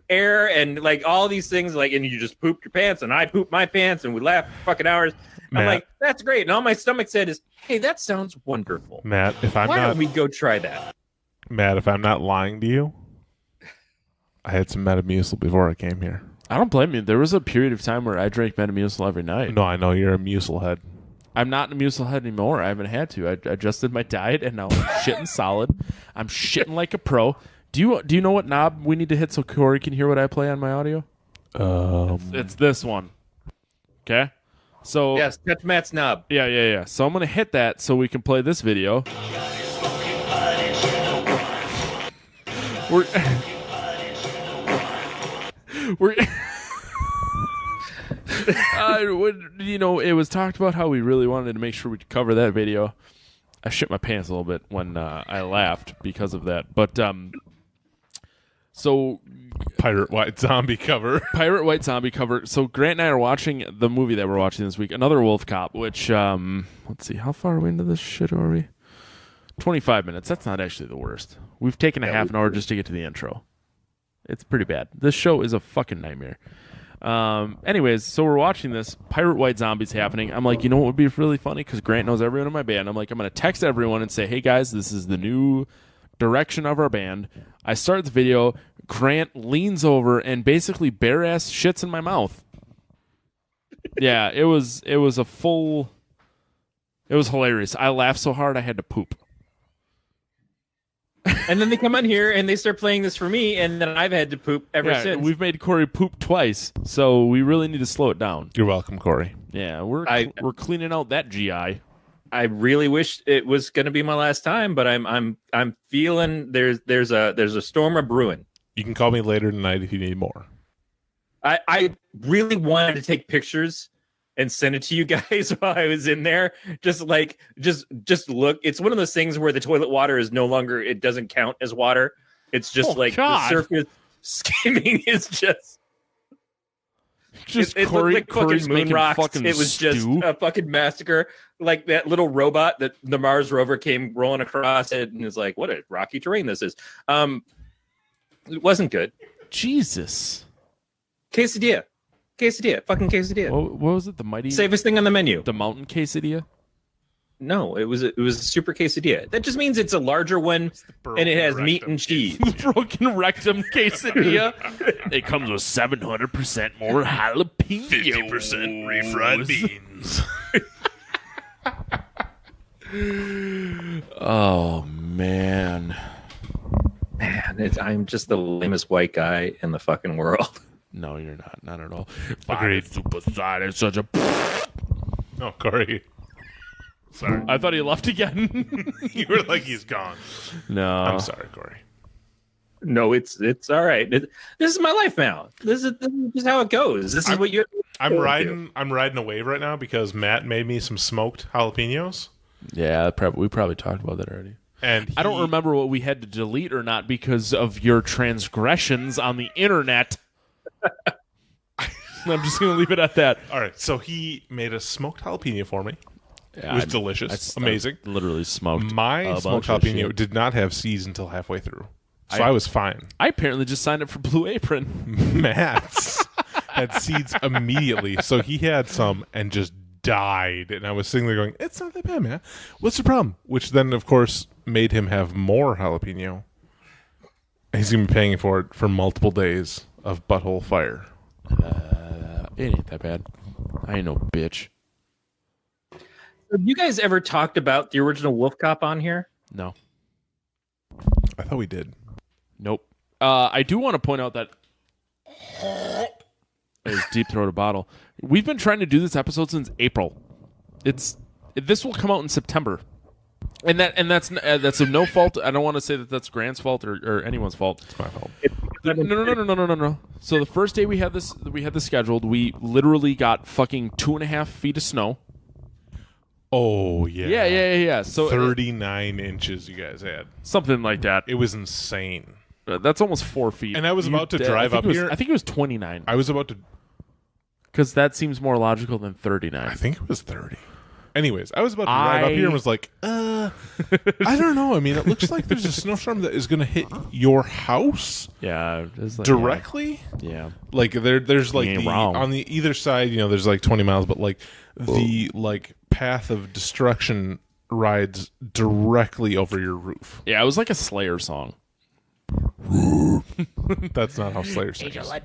Speaker 6: air and like all these things, like, and you just pooped your pants and I pooped my pants and we laughed for fucking hours. I'm like, that's great. And all my stomach said is, hey, that sounds wonderful.
Speaker 4: Matt, why
Speaker 6: don't we go try that?
Speaker 4: Matt, if I'm not lying to you, I had some Metamucil before I came here.
Speaker 5: I don't blame you. There was a period of time where I drank Metamucil every night.
Speaker 4: No, I know you're a Mucil head.
Speaker 5: I'm not a Mucil head anymore. I haven't had to. I adjusted my diet, and now I'm shitting solid. I'm shitting like a pro. Do you know what knob we need to hit so Corey can hear what I play on my audio? It's this one. Okay? So
Speaker 6: yes, touch Matt's knob.
Speaker 5: Yeah. So I'm going to hit that so we can play this video. We're it was talked about how we really wanted to make sure we could cover that video. I shit my pants a little bit when I laughed because of that. But so
Speaker 4: Pirate White Zombie cover.
Speaker 5: So Grant and I are watching the movie that we're watching this week, Another Wolfcop, which let's see, how far are we into this shit are we? 25 minutes. That's not actually the worst. We've taken a half an hour just to get to the intro. It's pretty bad. This show is a fucking nightmare. Anyways, so we're watching this Pirate White Zombies happening. I'm like, you know what would be really funny? Because Grant knows everyone in my band. I'm like, I'm going to text everyone and say, hey guys, this is the new direction of our band. I start the video. Grant leans over and basically bare ass shits in my mouth. Yeah, it was hilarious. I laughed so hard I had to poop.
Speaker 6: And then they come on here and they start playing this for me, and then I've had to poop ever since.
Speaker 5: We've made Corey poop twice, so we really need to slow it down.
Speaker 4: You're welcome, Corey.
Speaker 5: Yeah, we're cleaning out that GI.
Speaker 6: I really wish it was going to be my last time, but I'm feeling there's a storm of brewing.
Speaker 4: You can call me later tonight if you need more.
Speaker 6: I really wanted to take pictures and send it to you guys while I was in there. Just look. It's one of those things where the toilet water is no longer, it doesn't count as water. It's just the surface skimming is just
Speaker 5: Corey,
Speaker 6: like
Speaker 5: Corey's
Speaker 6: fucking moon rocks.
Speaker 5: Fucking
Speaker 6: it was
Speaker 5: stew.
Speaker 6: Just a fucking massacre. Like that little robot that the Mars rover came rolling across it and is like, what a rocky terrain this is. It wasn't good.
Speaker 5: Jesus.
Speaker 6: Quesadilla, fucking quesadilla.
Speaker 5: What was it? The mighty
Speaker 6: safest thing on the menu.
Speaker 5: The mountain quesadilla?
Speaker 6: No, it was a super quesadilla. That just means it's a larger one and it has meat and cheese.
Speaker 5: Broken rectum quesadilla. It comes with 700% more jalapeno.
Speaker 4: 50% refried beans.
Speaker 5: Oh man,
Speaker 6: I'm just the lamest white guy in the fucking world.
Speaker 5: No, you're not. Not at all.
Speaker 4: Agreed.
Speaker 5: Super side is such a.
Speaker 4: Oh, Corey. Sorry.
Speaker 5: I thought he left again.
Speaker 4: You were like, he's gone.
Speaker 5: No.
Speaker 4: I'm sorry, Corey.
Speaker 6: No, it's all right. This is my life now. This is just how it goes. This is what you're.
Speaker 4: I'm riding a wave right now because Matt made me some smoked jalapenos.
Speaker 5: Yeah, we probably talked about that already.
Speaker 4: And
Speaker 5: I don't remember what we had to delete or not because of your transgressions on the internet. I'm just going to leave it at that.
Speaker 4: All right, so he made a smoked jalapeno for me.
Speaker 5: Yeah,
Speaker 4: it was delicious, amazing.
Speaker 5: I literally smoked.
Speaker 4: My smoked jalapeno did not have seeds until halfway through, so I was fine.
Speaker 5: I apparently just signed up for Blue Apron.
Speaker 4: Matt's had seeds immediately, so he had some and just died. And I was sitting there going, "It's not that bad, man. What's the problem?" Which then, of course, made him have more jalapeno. And he's gonna be paying for it for multiple days of butthole fire.
Speaker 5: It ain't that bad. I ain't no bitch.
Speaker 6: Have you guys ever talked about the original Wolfcop on here?
Speaker 5: No.
Speaker 4: I thought we did.
Speaker 5: Nope. I do want to point out that is deep throat a bottle. We've been trying to do this episode since April. This will come out in September, and that's of no fault. I don't want to say that that's Grant's fault or anyone's fault.
Speaker 4: It's my fault.
Speaker 5: No. So the first day we had this scheduled, we literally got fucking 2.5 feet of snow.
Speaker 4: Oh, yeah.
Speaker 5: Yeah. So
Speaker 4: 39 inches you guys had.
Speaker 5: Something like that.
Speaker 4: It was insane.
Speaker 5: That's almost 4 feet.
Speaker 4: And I was about to drive up here.
Speaker 5: I think it was 29.
Speaker 4: I was about to...
Speaker 5: Because that seems more logical than 39.
Speaker 4: I think it was 30. Anyways, I was about to drive up here and was like, I don't know. I mean, it looks like there's a snowstorm that is going to hit your house.
Speaker 5: Yeah.
Speaker 4: Directly.
Speaker 5: Yeah.
Speaker 4: Like, there's like on the either side, there's like 20 miles, but like the like path of destruction rides directly over your roof.
Speaker 5: Yeah, it was like a Slayer song.
Speaker 4: That's not how Slayer sings.
Speaker 5: System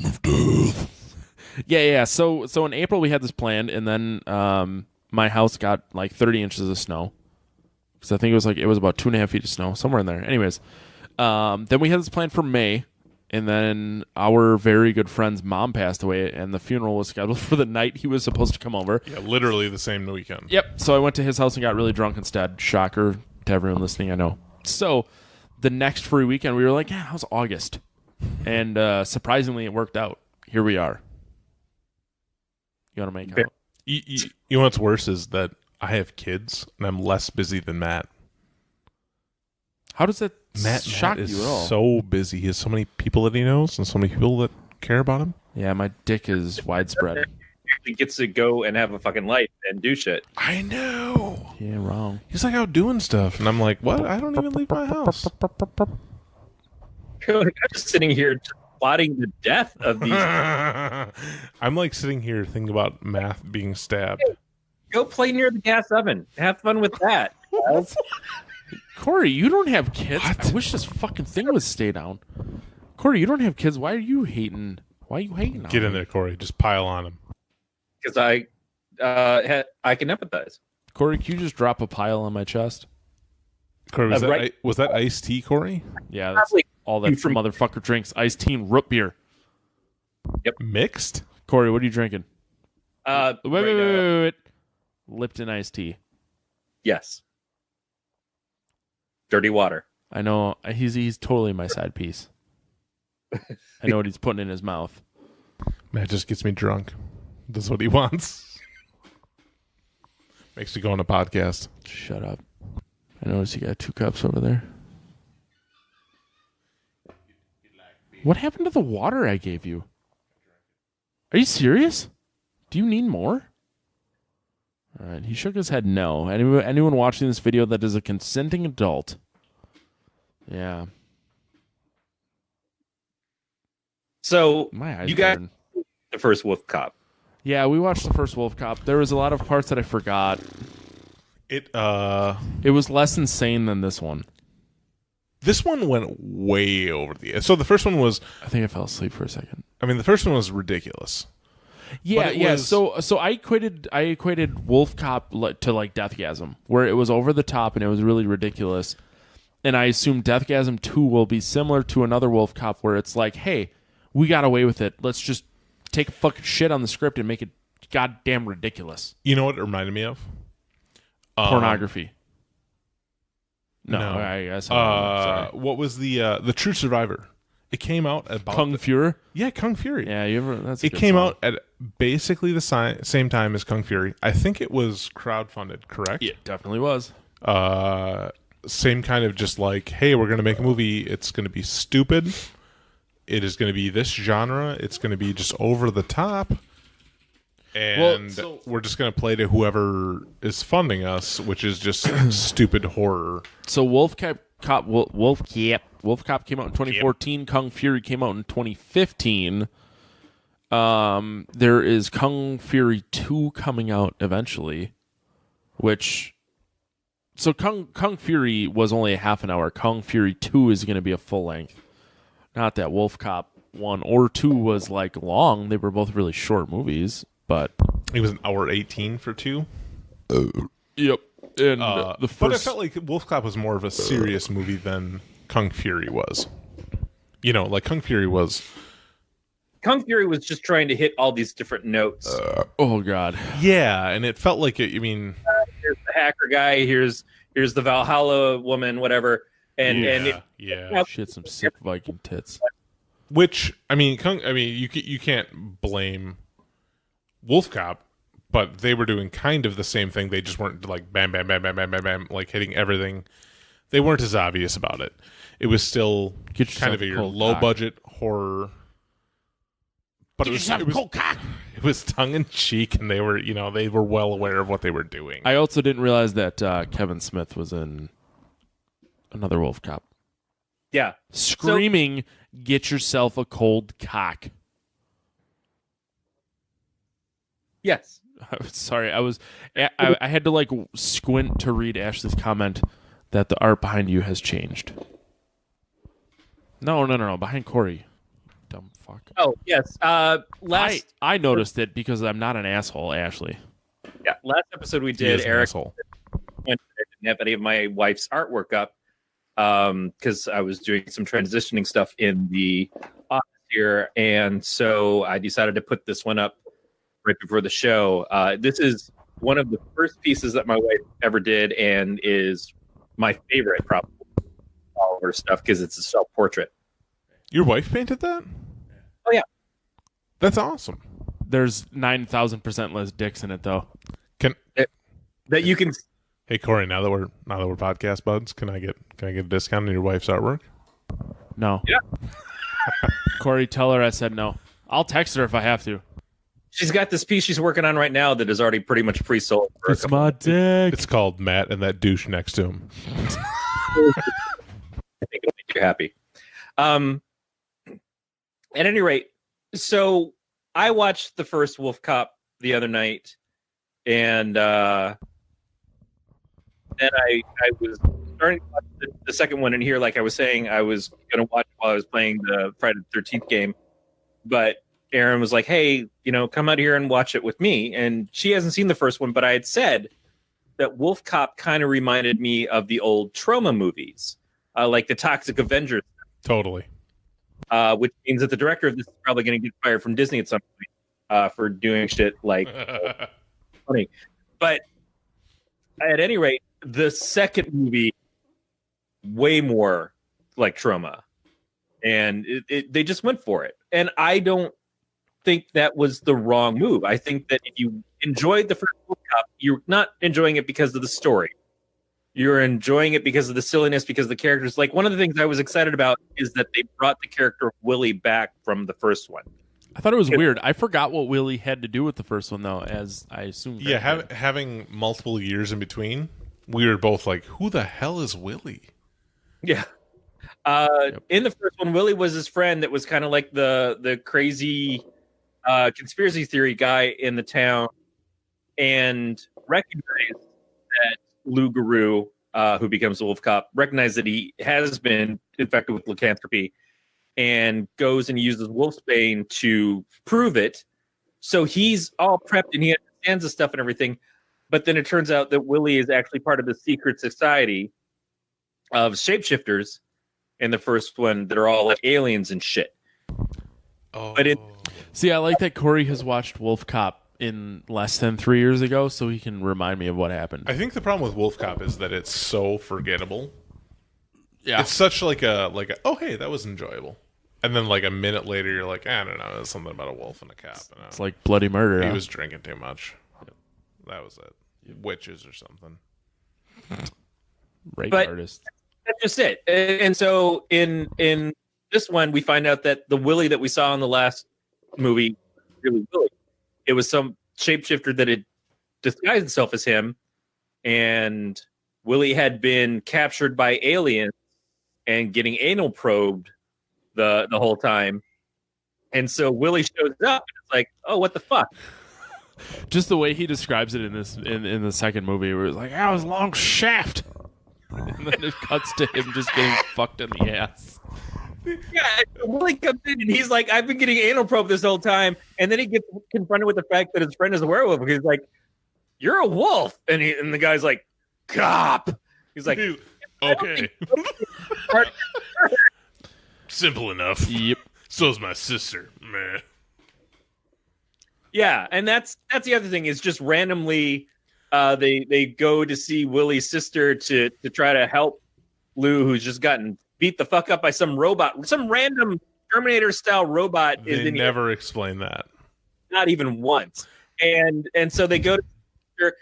Speaker 5: of Death. Yeah. So in April we had this planned, and then my house got like 30 inches of snow. Because I think it was about 2.5 feet of snow, somewhere in there. Anyways, then we had this planned for May, and then our very good friend's mom passed away, and the funeral was scheduled for the night he was supposed to come over.
Speaker 4: Yeah, literally the same weekend.
Speaker 5: Yep. So I went to his house and got really drunk instead. Shocker to everyone listening, I know. So the next free weekend, we were like, yeah, how's August? And surprisingly, it worked out. Here we are. You want to make out?
Speaker 4: You know what's worse is that I have kids, and I'm less busy than Matt.
Speaker 5: How does that
Speaker 4: Matt
Speaker 5: shock
Speaker 4: is
Speaker 5: you at all?
Speaker 4: so busy. He has so many people that he knows and so many people that care about him.
Speaker 5: Yeah, my dick is widespread.
Speaker 6: He gets to go and have a fucking life and do shit.
Speaker 4: I know.
Speaker 5: Yeah, wrong.
Speaker 4: He's like out doing stuff, and I'm like, what? I don't even leave my house.
Speaker 6: I'm just sitting here plotting the death of these.
Speaker 4: I'm like sitting here thinking about Math being stabbed.
Speaker 6: Hey, go play near the gas oven. Have fun with that.
Speaker 5: Corey, you don't have kids.
Speaker 4: What?
Speaker 5: I wish this fucking thing would stay down. Corey, you don't have kids. Why are you hating? Why are you hating?
Speaker 4: Get in there, Corey. Just pile on him.
Speaker 6: Because I can empathize.
Speaker 5: Corey, can you just drop a pile on my chest?
Speaker 4: Corey, was that iced tea, Corey?
Speaker 5: Yeah, that's all that motherfucker drinks. Iced tea and root beer.
Speaker 6: Yep.
Speaker 4: Mixed?
Speaker 5: Corey, what are you drinking?
Speaker 6: Wait.
Speaker 5: Lipton iced tea.
Speaker 6: Yes. Dirty water.
Speaker 5: I know. He's totally my side piece. I know what he's putting in his mouth.
Speaker 4: Matt just gets me drunk. That's what he wants. Makes me go on a podcast.
Speaker 5: Shut up. I noticed you got 2 cups over there. What happened to the water I gave you? Are you serious? Do you need more? All right. He shook his head no. Anyone watching this video that is a consenting adult. Yeah.
Speaker 6: So you got
Speaker 5: burn.
Speaker 6: the first Wolf Cop.
Speaker 5: Yeah, we watched the first Wolf Cop. There was a lot of parts that I forgot. It was less insane than this one.
Speaker 4: This one went way over the edge. So the first one was...
Speaker 5: I think I fell asleep for a second.
Speaker 4: I mean, the first one was ridiculous.
Speaker 5: Yeah. So I equated Wolf Cop to like Deathgasm, where it was over the top and it was really ridiculous. And I assume Deathgasm 2 will be similar to Another Wolf Cop, where it's like, hey, we got away with it. Let's just take a fucking shit on the script and make it goddamn ridiculous.
Speaker 4: You know what it reminded me of?
Speaker 5: Pornography. No.
Speaker 4: I
Speaker 5: guess. Sorry.
Speaker 4: What was the True Survivor? It came out at
Speaker 5: Kung Fury.
Speaker 4: Yeah, Kung Fury.
Speaker 5: Yeah, that's.
Speaker 4: It came out at basically the same time as Kung Fury. I think it was crowdfunded. Correct?
Speaker 5: Yeah, it definitely was.
Speaker 4: Same kind of just like, hey, we're going to make a movie. It's going to be stupid. It is going to be this genre. It's going to be just over the top. And we're just going to play to whoever is funding us, which is just stupid horror.
Speaker 5: So Wolf Cop came out in 2014. Yep. Kung Fury came out in 2015. There is Kung Fury 2 coming out eventually, which... So Kung Fury was only a half an hour. Kung Fury 2 is going to be a full length. Not that Wolf Cop 1 or 2 was like long. They were both really short movies, but
Speaker 4: it was an hour 18 for 2.
Speaker 5: Yep. And the first,
Speaker 4: but I felt like Wolf Cop was more of a serious movie than Kung Fury was. You know, like Kung Fury was
Speaker 6: just trying to hit all these different notes.
Speaker 5: Oh God.
Speaker 4: Yeah, and it felt like it. I mean,
Speaker 6: here's the hacker guy. Here's the Valhalla woman. Whatever.
Speaker 5: Shit, some sick Viking tits.
Speaker 4: Which you can't blame Wolfcop, but they were doing kind of the same thing. They just weren't like bam, bam, bam, bam, bam, bam, bam, like hitting everything. They weren't as obvious about it. It was still kind of a low budget horror, but it was tongue in cheek, and they were well aware of what they were doing.
Speaker 5: I also didn't realize that Kevin Smith was in Another Wolfcop.
Speaker 6: Yeah,
Speaker 5: screaming, "Get yourself a cold cock."
Speaker 6: Yes.
Speaker 5: Sorry, I had to like squint to read Ashley's comment that the art behind you has changed. No, behind Corey. Dumb fuck.
Speaker 6: Oh, yes.
Speaker 5: I noticed it because I'm not an asshole, Ashley.
Speaker 6: Yeah, last episode we did, Eric
Speaker 4: asshole.
Speaker 6: I didn't have any of my wife's artwork up because I was doing some transitioning stuff in the office here, and so I decided to put this one up right before the show. This is one of the first pieces that my wife ever did, and is my favorite, probably, all of her stuff, because it's a self-portrait.
Speaker 4: Your wife painted that?
Speaker 6: Oh, yeah.
Speaker 4: That's awesome.
Speaker 5: There's 9,000% less dicks in it, though.
Speaker 6: That you can.
Speaker 4: Hey Corey, now that we're podcast buds, can I get a discount on your wife's artwork?
Speaker 5: No.
Speaker 6: Yeah.
Speaker 5: Corey, tell her I said no. I'll text her if I have to.
Speaker 6: She's got this piece she's working on right now that is already pretty much pre-sold.
Speaker 5: It's my dick.
Speaker 4: It's called Matt and that douche next to him.
Speaker 6: I think it'll make you happy. At any rate, so I watched the first Wolf Cop the other night, and then I was starting to watch the second one, and here, like I was saying, I was going to watch while I was playing the Friday the 13th game, but Aaron was like, hey, come out here and watch it with me. And she hasn't seen the first one, but I had said that Wolf Cop kind of reminded me of the old Trauma movies, like the Toxic Avengers.
Speaker 4: Totally.
Speaker 6: Which means that the director of this is probably going to get fired from Disney at some point for doing shit like funny. But at any rate, the second movie, way more like Trauma. And they just went for it. And I don't think that was the wrong move. I think that if you enjoyed the first Wolf Cop, you're not enjoying it because of the story. You're enjoying it because of the silliness, because of the characters. Like, one of the things I was excited about is that they brought the character of Willie back from the first one.
Speaker 5: I thought it was weird. I forgot what Willie had to do with the first one, though, as I assumed.
Speaker 4: Yeah, having multiple years in between, we were both like, who the hell is Willie?
Speaker 6: Yeah. In the first one, Willie was his friend that was kind of like the crazy conspiracy theory guy in the town, and recognized that Lou Garou, who becomes the Wolf Cop, recognized that he has been infected with lycanthropy, and goes and uses Wolfsbane to prove it. So he's all prepped and he understands the stuff and everything. But then it turns out that Willie is actually part of the secret society of shapeshifters in the first one that are all like aliens and shit.
Speaker 4: Oh.
Speaker 6: But
Speaker 5: see, I like that Corey has watched Wolf Cop in less than 3 years ago, so he can remind me of what happened.
Speaker 4: I think the problem with Wolf Cop is that it's so forgettable.
Speaker 5: Yeah,
Speaker 4: it's such like a oh hey, that was enjoyable, and then like a minute later you're like, I don't know, it's something about a wolf and a cop.
Speaker 5: It's like bloody murder.
Speaker 4: He was drinking too much. That was it. Witches or something.
Speaker 5: Rape artist.
Speaker 6: That's just it. And so in this one, we find out that the Willie that we saw in the last movie, really Willie, it was some shapeshifter that had disguised itself as him, and Willie had been captured by aliens and getting anal probed the whole time. And so Willie shows up, and it's like, oh, what the fuck?
Speaker 5: Just the way he describes it in this in the second movie, where it's like, I was long shaft. And then it cuts to him just getting fucked in the ass.
Speaker 6: Yeah, Willie comes in and he's like, I've been getting anal probed this whole time. And then he gets confronted with the fact that his friend is a werewolf. Because he's like, you're a wolf. And the guy's like, cop. He's like,
Speaker 4: okay. Simple enough.
Speaker 5: Yep.
Speaker 4: So's my sister. Meh.
Speaker 6: Yeah, and that's the other thing is just randomly they go to see Willie's sister to try to help Lou, who's just gotten beat the fuck up by some robot, some random Terminator-style robot.
Speaker 4: They never explain that.
Speaker 6: Not even once. And so they go to,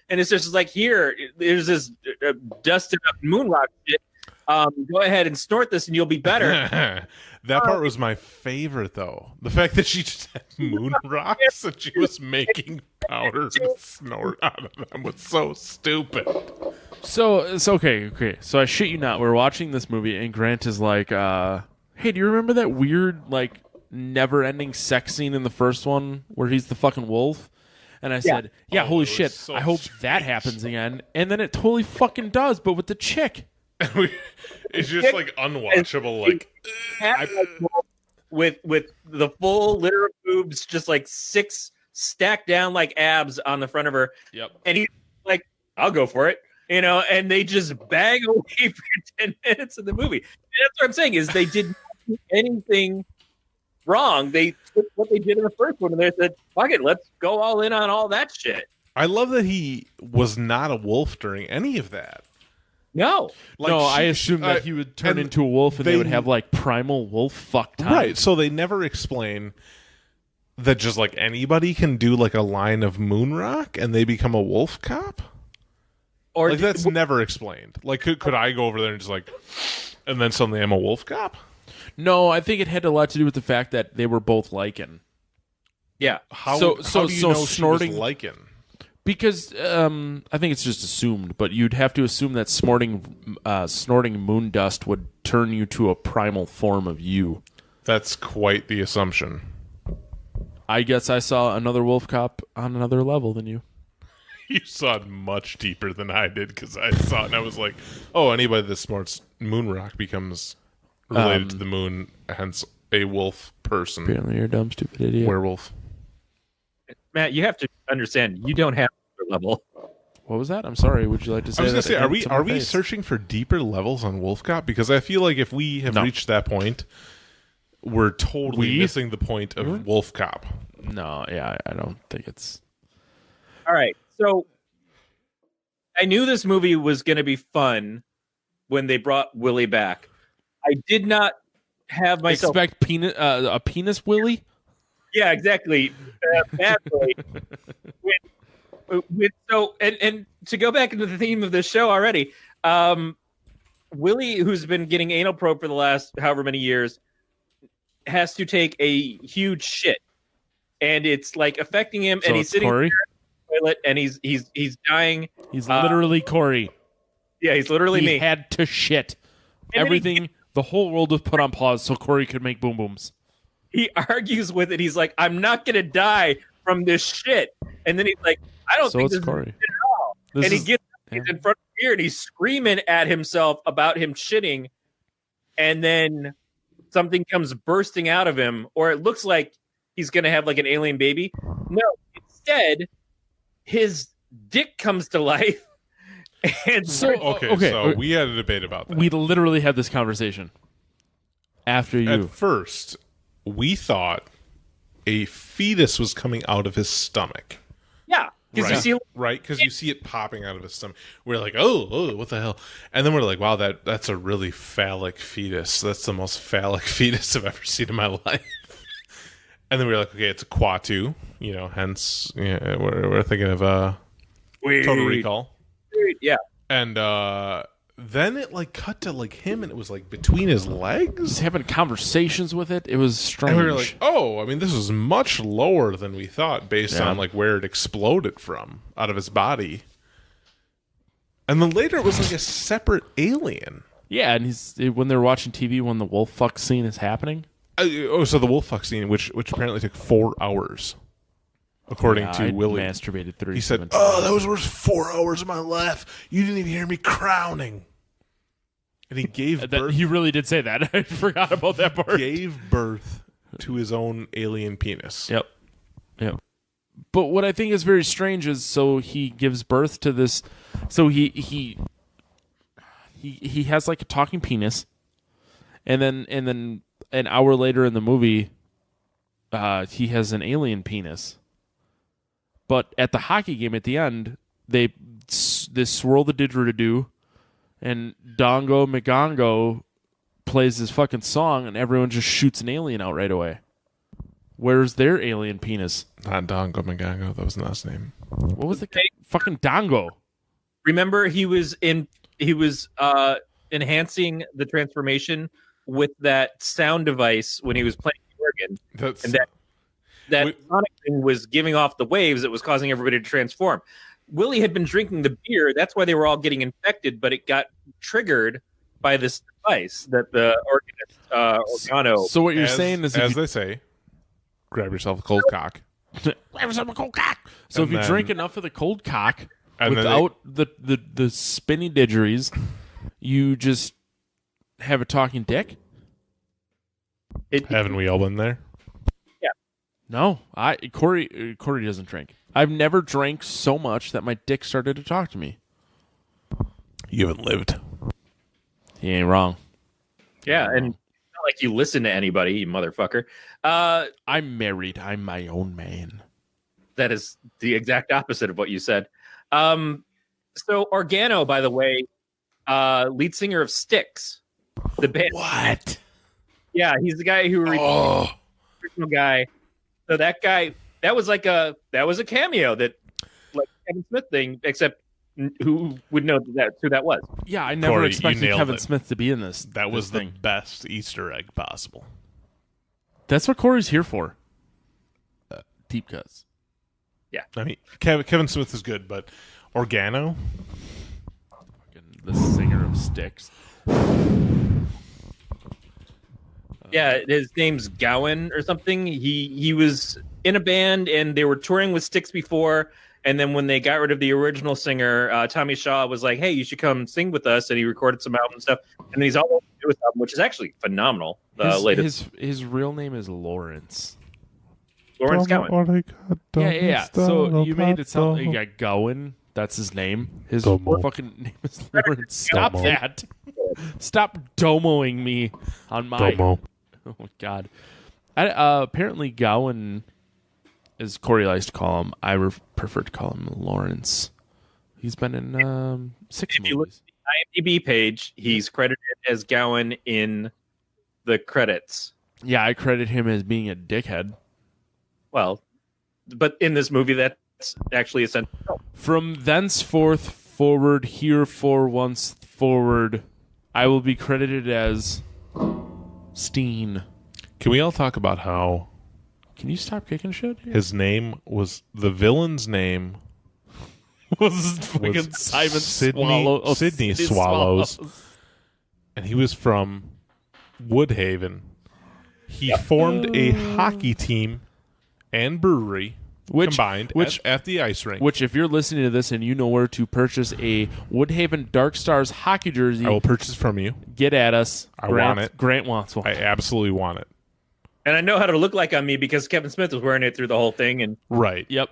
Speaker 6: and it's just like, here, there's this dusted up moon rock shit. Go ahead and snort this and you'll be better.
Speaker 4: That part was my favorite, though. The fact that she just had moon rocks and she was making powder to snort out of them was so stupid.
Speaker 5: So it's okay. So I shit you not, we're watching this movie and Grant is like, hey, do you remember that weird, like, never-ending sex scene in the first one where he's the fucking wolf? And I said, holy shit,
Speaker 4: so
Speaker 5: I hope that happens again. And then it totally fucking does, but with the chick.
Speaker 4: It's just like unwatchable, like
Speaker 6: with the full litter of boobs, just like 6 stacked down like abs on the front of her.
Speaker 5: Yep.
Speaker 6: And he's like, I'll go for it, and they just bang away for 10 minutes of the movie. And that's what I'm saying is they didn't do anything wrong. They took what they did in the first one and they said, fuck it, let's go all in on all that shit.
Speaker 4: I love that he was not a wolf during any of that.
Speaker 6: No.
Speaker 5: I assumed that he would turn into a wolf and they would have like primal wolf fuck time.
Speaker 4: Right, so they never explain that just like anybody can do like a line of moon rock and they become a wolf cop?
Speaker 6: Or
Speaker 4: like that's never explained. Like could I go over there and just like, and then suddenly I'm a wolf cop?
Speaker 5: No, I think it had a lot to do with the fact that they were both lycan.
Speaker 6: Yeah.
Speaker 4: How do you know
Speaker 5: snorting
Speaker 4: she was lycan?
Speaker 5: Because I think it's just assumed, but you'd have to assume that snorting moon dust would turn you to a primal form of you.
Speaker 4: That's quite the assumption.
Speaker 5: I guess I saw Another Wolfcop on another level than you.
Speaker 4: You saw it much deeper than I did because I saw it and I was like, oh, anybody that snorts moon rock becomes related to the moon, hence a wolf person.
Speaker 5: Apparently you're a dumb, stupid idiot.
Speaker 4: Werewolf.
Speaker 6: Matt, you have to understand, you don't have a level.
Speaker 5: What was that? I'm sorry. Would you like to say?
Speaker 4: I was going to say, are we
Speaker 5: face?
Speaker 4: searching for deeper levels on Wolf Cop? Because I feel like if we have reached that point, we're totally missing the point of Wolf Cop.
Speaker 5: No, yeah, I don't think it's.
Speaker 6: All right, so I knew this movie was going to be fun when they brought Willie back. I did not have myself
Speaker 5: expect a penis Willie.
Speaker 6: Yeah, exactly. Bad Willie. And to go back into the theme of this show already, Willie, who's been getting anal probe for the last however many years, has to take a huge shit, and it's like affecting him.
Speaker 5: So
Speaker 6: and he's sitting
Speaker 5: Corey?
Speaker 6: there in the toilet, and he's dying.
Speaker 5: He's literally Corey.
Speaker 6: Yeah, he's literally
Speaker 5: he
Speaker 6: me.
Speaker 5: He had to shit.
Speaker 6: And
Speaker 5: everything. The whole world was put on pause so Corey could make boom booms.
Speaker 6: He argues with it. He's like, "I'm not gonna die from this shit," and then he's like, "I don't think this is
Speaker 5: Corey
Speaker 6: at all." And he gets he's in front of here and he's screaming at himself about him shitting, and then something comes bursting out of him, or it looks like he's gonna have like an alien baby. No, instead, his dick comes to life. And
Speaker 4: so we had a debate about that.
Speaker 5: We literally had this conversation after you.
Speaker 4: At first, we thought a fetus was coming out of his stomach.
Speaker 6: Yeah.
Speaker 4: Right, because you see it popping out of his stomach. We're like, oh, what the hell? And then we're like, wow, that's a really phallic fetus. That's the most phallic fetus I've ever seen in my life. And then we were like, okay, it's a Quatu, hence we're thinking of Total Recall.
Speaker 6: Yeah.
Speaker 4: And then it like cut to like him, and it was like between his legs.
Speaker 5: He's having conversations with it. It was strange.
Speaker 4: And we were like, this was much lower than we thought based on like where it exploded from out of his body. And then later it was like a separate alien.
Speaker 5: Yeah, and when they're watching TV when the wolf fuck scene is happening.
Speaker 4: So the wolf fuck scene, which apparently took 4 hours. According to Willie,
Speaker 5: masturbated 37
Speaker 4: he said,
Speaker 5: times.
Speaker 4: "Oh, that was worth 4 hours of my life. You didn't even hear me crowning." And he gave birth.
Speaker 5: He really did say that. I forgot about that part.
Speaker 4: Gave birth to his own alien penis.
Speaker 5: Yep. But what I think is very strange is, so he gives birth to this. So he has like a talking penis, and then an hour later in the movie, he has an alien penis. But at the hockey game at the end, they swirl the didgeridoo, and Dongo McGongo plays his fucking song, and everyone just shoots an alien out right away. Where's their alien penis?
Speaker 4: Not Dongo McGongo. That was not his name.
Speaker 5: What was the fucking Dongo?
Speaker 6: Remember, he was enhancing the transformation with that sound device when he was playing the organ, and that sonic thing was giving off the waves that was causing everybody to transform. Willie had been drinking the beer. That's why they were all getting infected, but it got triggered by this device that the organist Organo.
Speaker 5: So what you're saying is,
Speaker 4: as they say, grab yourself a cold cock.
Speaker 5: Grab yourself a cold cock. So if you drink enough of the cold cock
Speaker 4: and
Speaker 5: without the spinny didgeries, you just have a talking dick.
Speaker 4: Haven't we all been there?
Speaker 6: Yeah.
Speaker 5: No, Corey doesn't drink. I've never drank so much that my dick started to talk to me.
Speaker 4: You haven't lived.
Speaker 5: He ain't wrong.
Speaker 6: Yeah, and it's not like you listen to anybody, you motherfucker.
Speaker 5: I'm married. I'm my own man.
Speaker 6: That is the exact opposite of what you said. So Organo, by the way, lead singer of Styx, the band.
Speaker 5: What?
Speaker 6: Yeah, he's the guy who original guy. So that guy, that was a cameo that, like Kevin Smith thing, except who would know who that was?
Speaker 5: Yeah, I never expected Kevin Smith to be in this.
Speaker 4: That was the best Easter egg possible.
Speaker 5: That's what Corey's here for. Deep cuts.
Speaker 6: Yeah,
Speaker 4: I mean, Kevin Smith is good, but Organo,
Speaker 5: the singer of Styx.
Speaker 6: Yeah, his name's Gowan or something. He was in a band and they were touring with Styx before, and then when they got rid of the original singer, Tommy Shaw was like, "Hey, you should come sing with us," and he recorded some album stuff. And he's all over the newest album, which is actually phenomenal.
Speaker 5: His real name is Lawrence.
Speaker 6: Lawrence Gowan.
Speaker 5: Yeah. So you made it sound like you got Gowan. That's his name. His fucking name is Lawrence. Stop that. Stop domoing me on my...
Speaker 4: Domo.
Speaker 5: Oh, my God. Apparently, Gowan, as Corey likes to call him, I prefer to call him Lawrence. He's been in 6 movies.
Speaker 6: If you look at the IMDb page, he's credited as Gowan in the credits.
Speaker 5: Yeah, I credit him as being a dickhead.
Speaker 6: Well, but in this movie, that's actually essential.
Speaker 5: From thenceforth forward, herefor once forward, I will be credited as Steen.
Speaker 4: Can we all talk about how...
Speaker 5: Can you stop kicking shit?
Speaker 4: His name was... The villain's name...
Speaker 5: was fucking Simon
Speaker 4: Sydney Swallows. And he was from Woodhaven. He formed a hockey team and brewery combined at the ice rink.
Speaker 5: Which, if you're listening to this and you know where to purchase a Woodhaven Dark Stars hockey jersey,
Speaker 4: I will purchase from you.
Speaker 5: Get at us.
Speaker 4: I want it.
Speaker 5: Grant wants one.
Speaker 4: I absolutely want it.
Speaker 6: And I know how to look like on me because Kevin Smith was wearing it through the whole thing. And
Speaker 4: right.
Speaker 5: Yep.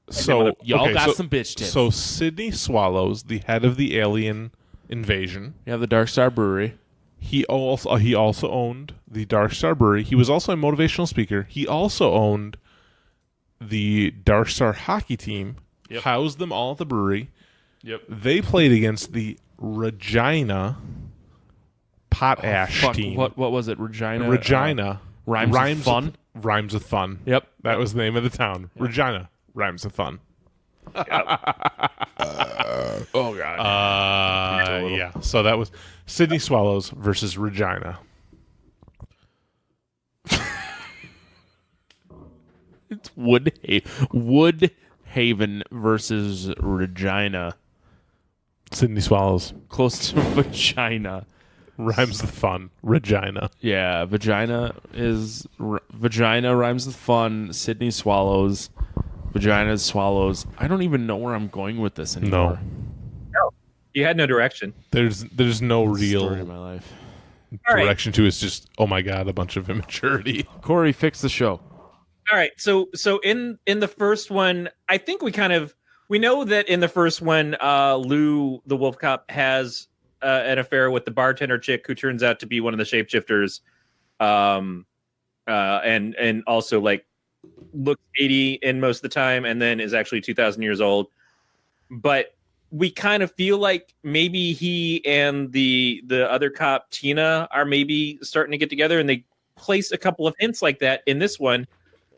Speaker 4: So
Speaker 5: y'all got some bitch tips.
Speaker 4: So Sydney Swallows, the head of the alien invasion.
Speaker 5: You have the Dark Star Brewery.
Speaker 4: He also owned the Dark Star Brewery. He was also a motivational speaker. He also owned the Dark Star hockey team.
Speaker 5: Yep.
Speaker 4: Housed them all at the brewery.
Speaker 5: Yep.
Speaker 4: They played against the Regina Potash team.
Speaker 5: What was it? Regina.
Speaker 4: Rhymes
Speaker 5: with fun.
Speaker 4: Rhymes with fun.
Speaker 5: Yep.
Speaker 4: That was the name of the town. Yep. Regina. Rhymes with fun.
Speaker 5: Oh God.
Speaker 4: Yeah. So that was Sydney Swallows versus Regina.
Speaker 5: It's Woodhaven versus Regina.
Speaker 4: Sydney Swallows.
Speaker 5: Close to vagina.
Speaker 4: Rhymes with fun. Regina.
Speaker 5: Yeah, vagina rhymes with fun. Sydney Swallows. Vagina swallows. I don't even know where I'm going with this anymore.
Speaker 6: No. You had no direction.
Speaker 4: There's no real
Speaker 5: story of my life.
Speaker 4: Direction to it. It's just, oh my God, a bunch of immaturity.
Speaker 5: Corey, fix the show.
Speaker 6: All right. So in the first one, I think we know that in the first one, Lou the Wolf Cop has an affair with the bartender chick who turns out to be one of the shapeshifters, and also like looks 80 in most of the time, and then is actually 2,000 years old. But we kind of feel like maybe he and the other cop, Tina, are maybe starting to get together, and they place a couple of hints like that in this one.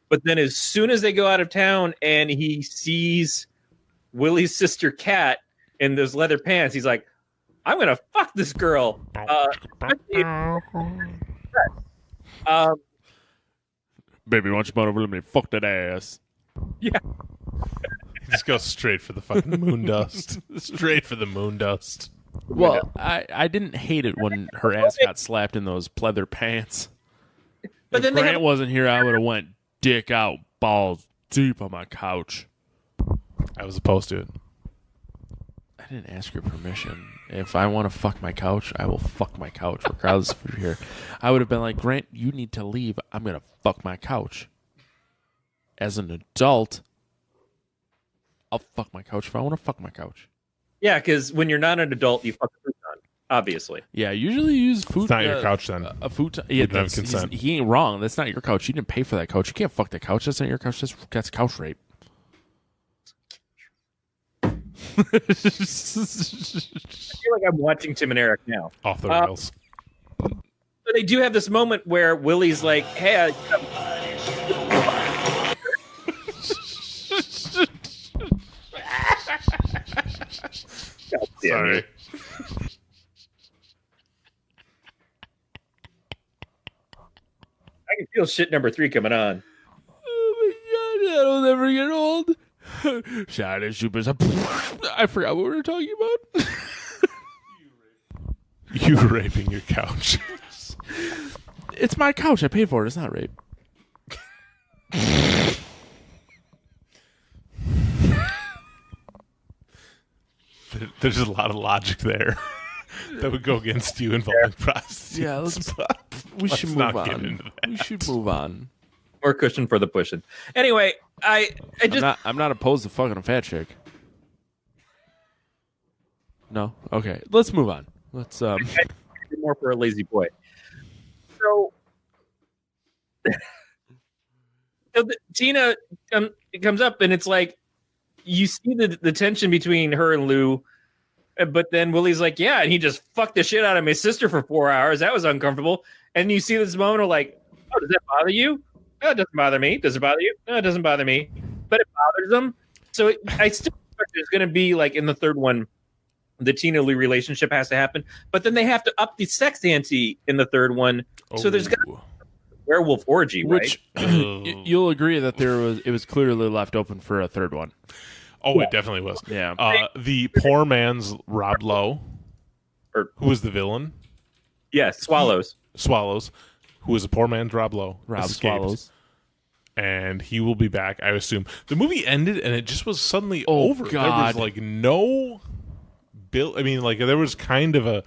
Speaker 6: But then as soon as they go out of town and he sees Willie's sister, Kat, in those leather pants, he's like, I'm going to fuck this girl.
Speaker 5: Baby, why don't you come over, let me fuck that ass.
Speaker 6: Yeah.
Speaker 4: Just go straight for the fucking moon dust. Straight for the moon dust.
Speaker 5: Well, I didn't hate it when her ass got slapped in those pleather pants.
Speaker 6: But
Speaker 5: if
Speaker 6: then
Speaker 5: Grant wasn't here, I would have went dick out, balls deep on my couch.
Speaker 4: I was opposed to it.
Speaker 5: I didn't ask your permission. If I want to fuck my couch, I will fuck my couch, regardless if you're here. I would have been like, Grant, you need to leave. I'm going to fuck my couch. As an adult, I'll fuck my couch if I want to fuck my couch.
Speaker 6: Yeah, because when you're not an adult, you fuck the futon, obviously.
Speaker 5: Yeah, usually you use food.
Speaker 4: It's not your couch then.
Speaker 5: A futon. Yeah,
Speaker 4: don't have consent.
Speaker 5: He ain't wrong. That's not your couch. You didn't pay for that couch. You can't fuck that couch. That's not your couch. That's couch rape.
Speaker 6: I feel like I'm watching Tim and Eric now.
Speaker 4: Off the rails.
Speaker 6: But they do have this moment where Willie's like, hey,
Speaker 4: Sorry.
Speaker 6: I can feel shit number 3 coming on.
Speaker 5: Oh my god, that'll never get old. Shiny supers. I forgot what we were talking about.
Speaker 4: You raping your couch.
Speaker 5: It's my couch. I paid for it. It's not rape.
Speaker 4: There's a lot of logic there that would go against you involving prostitutes.
Speaker 5: Yeah, we should move on. We should move on.
Speaker 6: More cushion for the pushing. Anyway,
Speaker 5: I'm not opposed to fucking a fat chick. No? Okay. Let's move on. Let's
Speaker 6: more for a lazy boy. So Tina comes up and it's like you see the tension between her and Lou, but then Willie's like, yeah, and he just fucked the shit out of my sister for 4 hours. That was uncomfortable. And you see this moment of like, oh, does that bother you? No, it doesn't bother me. Does it bother you? No, it doesn't bother me. But it bothers them. So I still think there's going to be like in the third one, the Tina Lou relationship has to happen. But then they have to up the sex ante in the third one. So there's going to be a werewolf orgy,
Speaker 5: which, right? You'll agree that it was clearly left open for a third one.
Speaker 4: Oh, yeah. It definitely was.
Speaker 5: Yeah.
Speaker 4: The poor man's Rob Lowe, who was the villain.
Speaker 6: Yes, Swallows,
Speaker 4: who was a poor man's Rob Lowe.
Speaker 5: Rob Swallows.
Speaker 4: And he will be back, I assume. The movie ended, and it just was suddenly over.
Speaker 5: God.
Speaker 4: There was, no... I mean, there was kind of a...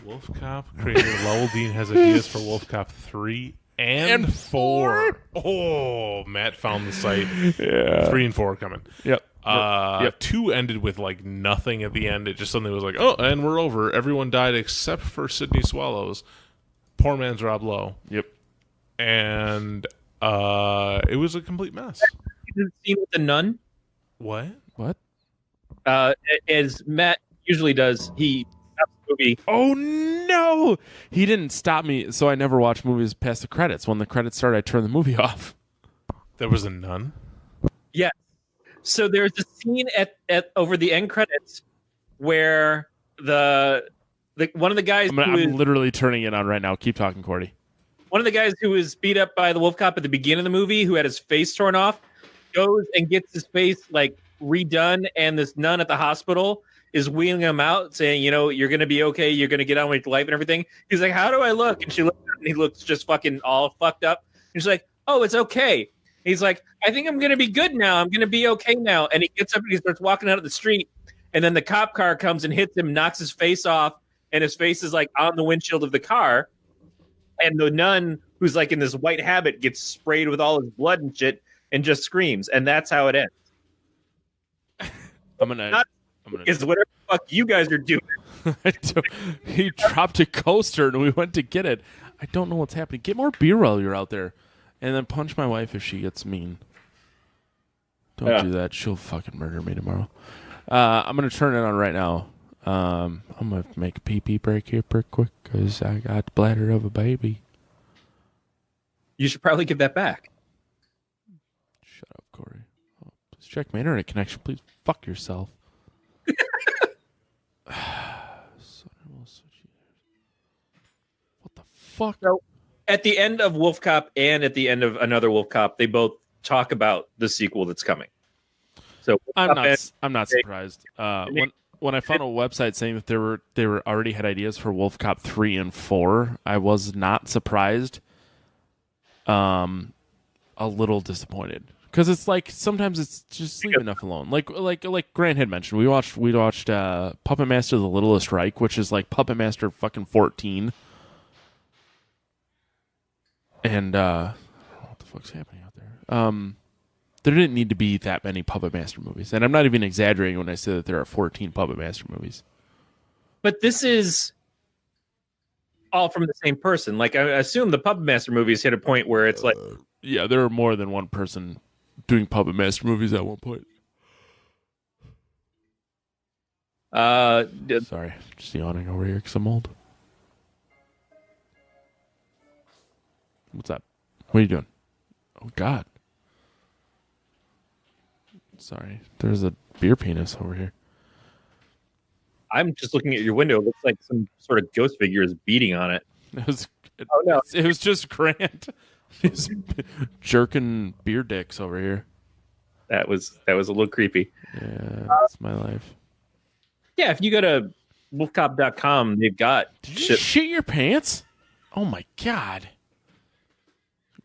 Speaker 4: Wolfcop creator Lowell Dean has ideas for Wolfcop 3 and 4. Oh, Matt found the site.
Speaker 5: Yeah.
Speaker 4: 3 and 4 are coming.
Speaker 5: Yep.
Speaker 4: 2 ended with nothing at the end. It just suddenly was like, oh, and we're over. Everyone died except for Sidney Swallows. Poor man's Rob Lowe.
Speaker 5: Yep.
Speaker 6: And
Speaker 4: it was a complete mess.
Speaker 6: The scene with the nun.
Speaker 4: What?
Speaker 6: As Matt usually does, he stops the movie.
Speaker 5: Oh no! He didn't stop me, so I never watch movies past the credits. When the credits start, I turn the movie off.
Speaker 4: There was a nun?
Speaker 6: Yeah. So there's a scene at over the end credits where the one of the guys
Speaker 5: I'm literally turning it on right now. Keep talking, Cordy.
Speaker 6: One of the guys who was beat up by the wolf cop at the beginning of the movie, who had his face torn off, goes and gets his face redone, and this nun at the hospital is wheeling him out, saying, you're going to be okay, you're going to get on with your life and everything. He's like, how do I look? And she looks at him, and he looks just fucking all fucked up. And she's like, oh, it's okay. He's like, I think I'm going to be good now. I'm going to be okay now. And he gets up and he starts walking out of the street. And then the cop car comes and hits him, knocks his face off, and his face is on the windshield of the car. And the nun, who's in this white habit, gets sprayed with all his blood and shit and just screams. And that's how it ends. Is whatever the fuck you guys are doing.
Speaker 5: He dropped a coaster and we went to get it. I don't know what's happening. Get more beer while you're out there. And then punch my wife if she gets mean. Don't do that. She'll fucking murder me tomorrow. I'm gonna turn it on right now. I'm gonna make a pee break here pretty quick because I got the bladder of a baby.
Speaker 6: You should probably give that back.
Speaker 5: Shut up, Corey. Oh, please check my internet connection. Please fuck yourself. What the fuck?
Speaker 6: So, at the end of Wolfcop and at the end of Another Wolfcop, they both talk about the sequel that's coming. So
Speaker 5: I'm not surprised. When I found a website saying that they were already had ideas for Wolfcop 3 and 4, I was not surprised. A little disappointed because it's like sometimes it's just leave enough alone. Like Grant had mentioned, we watched Puppet Master: The Littlest Reich, which is like Puppet Master fucking 14. And I don't know what the fuck's happening out there. There didn't need to be that many Puppet Master movies, and I'm not even exaggerating when I say that there are 14 Puppet Master movies.
Speaker 6: But this is all from the same person. Like, I assume the Puppet Master movies hit a point where it's like...
Speaker 5: Yeah, there are more than one person doing Puppet Master movies at one point. Sorry, just yawning over here because I'm old. What's up? What are you doing? Oh, God. Sorry, there's a beer penis over here.
Speaker 6: I'm just looking at your window. It looks like some sort of ghost figure is beating on it.
Speaker 5: It was just Grant. He's jerking beer dicks over here.
Speaker 6: That was a little creepy.
Speaker 5: Yeah, that's my life.
Speaker 6: Yeah, if you go to wolfcop.com, they've got
Speaker 5: Did you shit your pants? Oh my God.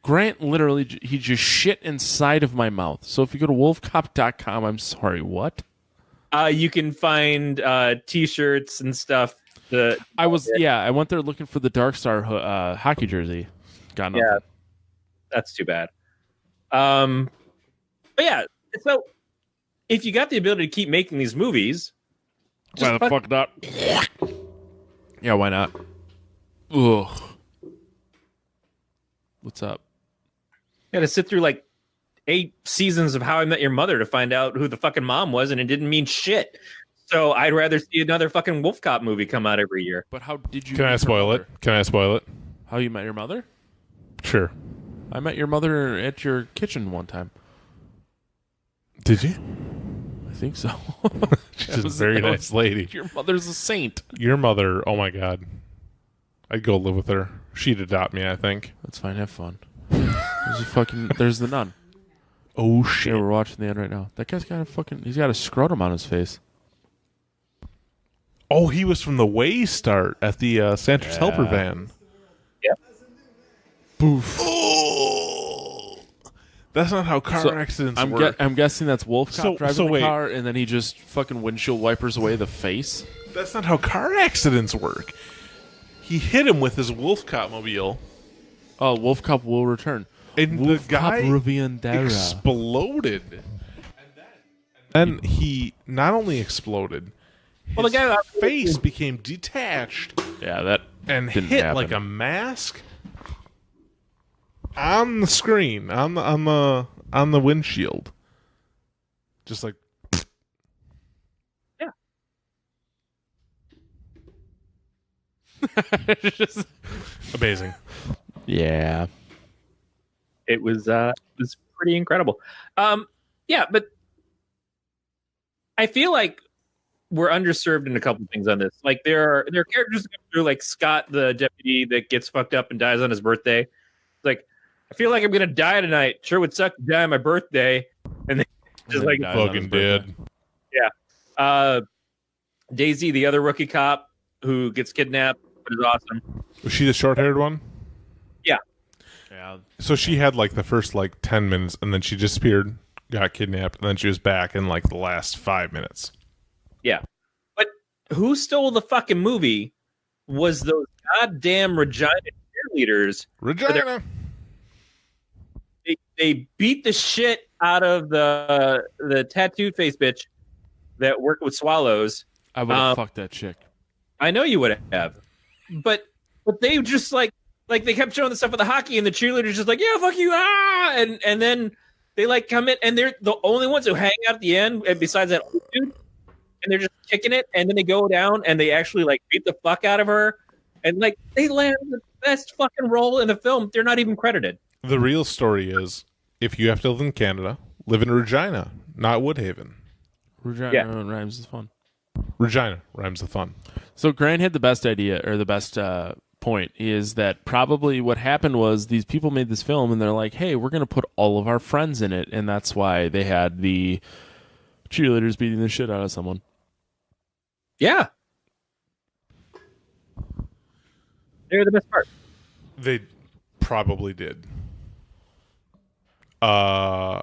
Speaker 5: Grant literally, he just shit inside of my mouth. So if you go to wolfcop.com, I'm sorry, what?
Speaker 6: You can find T-shirts and stuff.
Speaker 5: I went there looking for the Dark Star hockey jersey. Got nothing.
Speaker 6: Yeah, that's too bad. But yeah, so if you got the ability to keep making these movies,
Speaker 5: why the fuck not? Yeah, why not? Ugh. What's up?
Speaker 6: You got to sit through like 8 seasons of How I Met Your Mother to find out who the fucking mom was, and it didn't mean shit. So I'd rather see another fucking Wolfcop movie come out every year.
Speaker 5: But how did you?
Speaker 4: Can I spoil it? Can I spoil it?
Speaker 5: How You Met Your Mother?
Speaker 4: Sure.
Speaker 5: I met your mother at your kitchen one time.
Speaker 4: Did you?
Speaker 5: I think so.
Speaker 4: She's a very nice lady.
Speaker 5: Your mother's a saint.
Speaker 4: Your mother, oh my God. I'd go live with her. She'd adopt me, I think.
Speaker 5: That's fine. Have fun. There's the nun.
Speaker 4: Oh, shit.
Speaker 5: Yeah, we're watching the end right now. That guy's got he's got a scrotum on his face.
Speaker 4: Oh, he was from the way start at the Santa's Helper van.
Speaker 6: Yep.
Speaker 5: Boof.
Speaker 4: Oh. That's not how car accidents work.
Speaker 5: I'm guessing that's Wolfcop driving the car, and then he just fucking windshield wipers away the face.
Speaker 4: That's not how car accidents work. He hit him with his Wolfcop mobile.
Speaker 5: Oh, Wolfcop will return.
Speaker 4: And
Speaker 5: Wolfcop
Speaker 4: the guy
Speaker 5: Riviera
Speaker 4: exploded. And then he not only exploded, his
Speaker 6: the guy
Speaker 4: face became detached.
Speaker 5: Yeah, that
Speaker 4: and
Speaker 5: didn't
Speaker 4: hit
Speaker 5: happen.
Speaker 4: like a mask on the screen, on the windshield. Just like
Speaker 5: Just
Speaker 4: amazing.
Speaker 5: Yeah.
Speaker 6: It was pretty incredible. Yeah, but I feel like we're underserved in a couple things on this. Like there are characters that go through, like Scott, the deputy that gets fucked up and dies on his birthday. It's like, I feel like I'm gonna die tonight. Sure would suck to die on my birthday. And then just like
Speaker 4: fucking dead.
Speaker 6: Yeah. Daisy, the other rookie cop who gets kidnapped, but is awesome.
Speaker 4: Was she the short-haired one?
Speaker 6: Yeah.
Speaker 5: Yeah.
Speaker 4: So she had like the first like 10 minutes, and then she disappeared, got kidnapped, and then she was back in like the last 5 minutes.
Speaker 6: Yeah. But who stole the fucking movie was those goddamn Regina cheerleaders.
Speaker 4: Regina.
Speaker 6: They beat the shit out of the tattooed face bitch that worked with swallows.
Speaker 5: I would have fucked that chick.
Speaker 6: I know you would have. But they just like they kept showing the stuff with the hockey, and the cheerleaders just like, yeah, fuck you, and then they like come in, and they're the only ones who hang out at the end, and besides that old dude, and they're just kicking it, and then they go down and they actually like beat the fuck out of her, and like they land the best fucking role in the film. They're not even credited.
Speaker 4: The real story is, if you have to live in Canada, live in Regina, not Woodhaven.
Speaker 5: Regina rhymes is fun.
Speaker 4: Regina rhymes with fun.
Speaker 5: So Grant had the best idea, or the best point, is that probably what happened was these people made this film, and they're like, hey, we're going to put all of our friends in it, and that's why they had the cheerleaders beating the shit out of someone.
Speaker 6: Yeah. They're the best part.
Speaker 4: They probably did. I